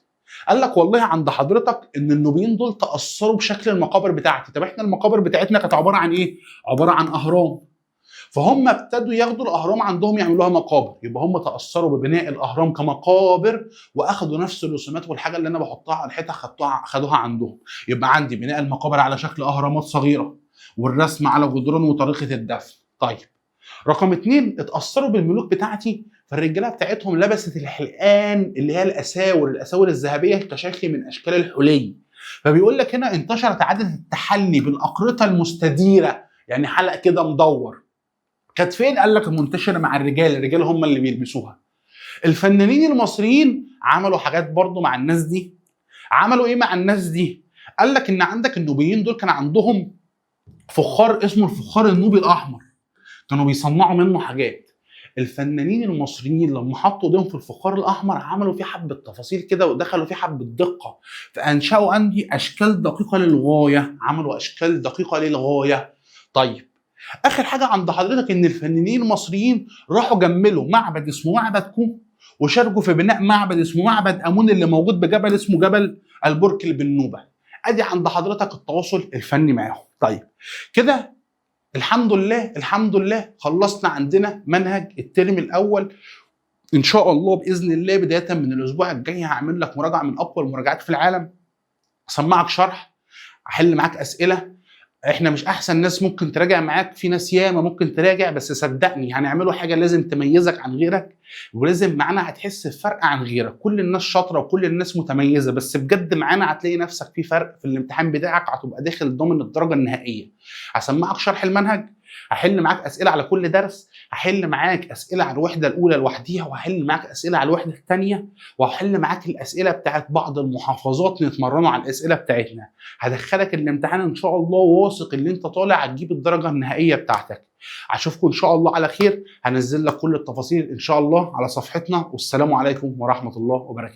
قال لك والله عند حضرتك ان النوبيين دول تأثروا بشكل المقابر بتاعتي. طب احنا المقابر بتاعتنا كانت عبارة عن ايه؟ عبارة عن اهرام. فهم ابتدوا ياخدوا الاهرام عندهم يعملوها مقابر، يبقى هم تاثروا ببناء الاهرام كمقابر واخدوا نفس الرسومات والحاجه اللي انا بحطها على الحيطه خدوها عندهم. يبقى عندي بناء المقابر على شكل اهرامات صغيره، والرسم على جدران وطريقه الدفن. طيب رقم 2 اتاثروا بالملوك بتاعتي، فالرجاله بتاعتهم لبست الحلقان اللي هي الاساور الذهبيه كشكل من اشكال الحلي. فبيقول لك هنا انتشرت عاده التحلي بالاقرطه المستديره، يعني حلق كده مدور. كانت فين؟ قال لك منتشره مع الرجال هم اللي بيلبسوها. الفنانين المصريين عملوا حاجات برضو مع الناس دي. عملوا ايه مع الناس دي؟ قال لك ان عندك النوبيين دول كان عندهم فخار اسمه الفخار النوبي الاحمر، كانوا بيصنعوا منه حاجات. الفنانين المصريين لما حطوا ايديهم في الفخار الاحمر عملوا فيه حبه تفاصيل كده ودخلوا فيه حبه دقه، فانشأوا عندي اشكال دقيقه للغايه، عملوا اشكال دقيقه للغايه. طيب اخر حاجه عند حضرتك ان الفنانين المصريين راحوا جملوا معبد اسمه معبد كوم، وشاركوا في بناء معبد اسمه معبد امون اللي موجود بجبل اسمه جبل البركل بالنوبه. ادي عند حضرتك التواصل الفني معاهم. طيب كده الحمد لله خلصنا عندنا منهج الترم الاول. ان شاء الله باذن الله بدايه من الاسبوع الجاي هعمل لك مراجعه من اقوى المراجعات في العالم، اسمعك شرح، احل معاك اسئله. احنا مش احسن ناس ممكن تراجع معاك، في ناس ياما ممكن تراجع، بس صدقني هنعملوا حاجه لازم تميزك عن غيرك، ولازم معانا هتحس بفرق عن غيرك. كل الناس شاطره وكل الناس متميزه، بس بجد معانا هتلاقي نفسك في فرق في الامتحان بتاعك، هتبقى داخل ضمن الدرجه النهائيه. هسمعك شرح المنهج، هحل معاك اسئله على كل درس، هحل معاك اسئله على الوحده الاولى لوحديها، وهحل معاك اسئله على الوحده الثانيه، وهحل معاك الاسئله بتاعت بعض المحافظات نتمرنوا على الاسئله بتاعتنا. هدخلك الامتحان ان شاء الله واثق ان انت طالع هتجيب الدرجه النهائيه بتاعتك. اشوفكم ان شاء الله على خير، هنزل لك كل التفاصيل ان شاء الله على صفحتنا، والسلام عليكم ورحمه الله وبركاته.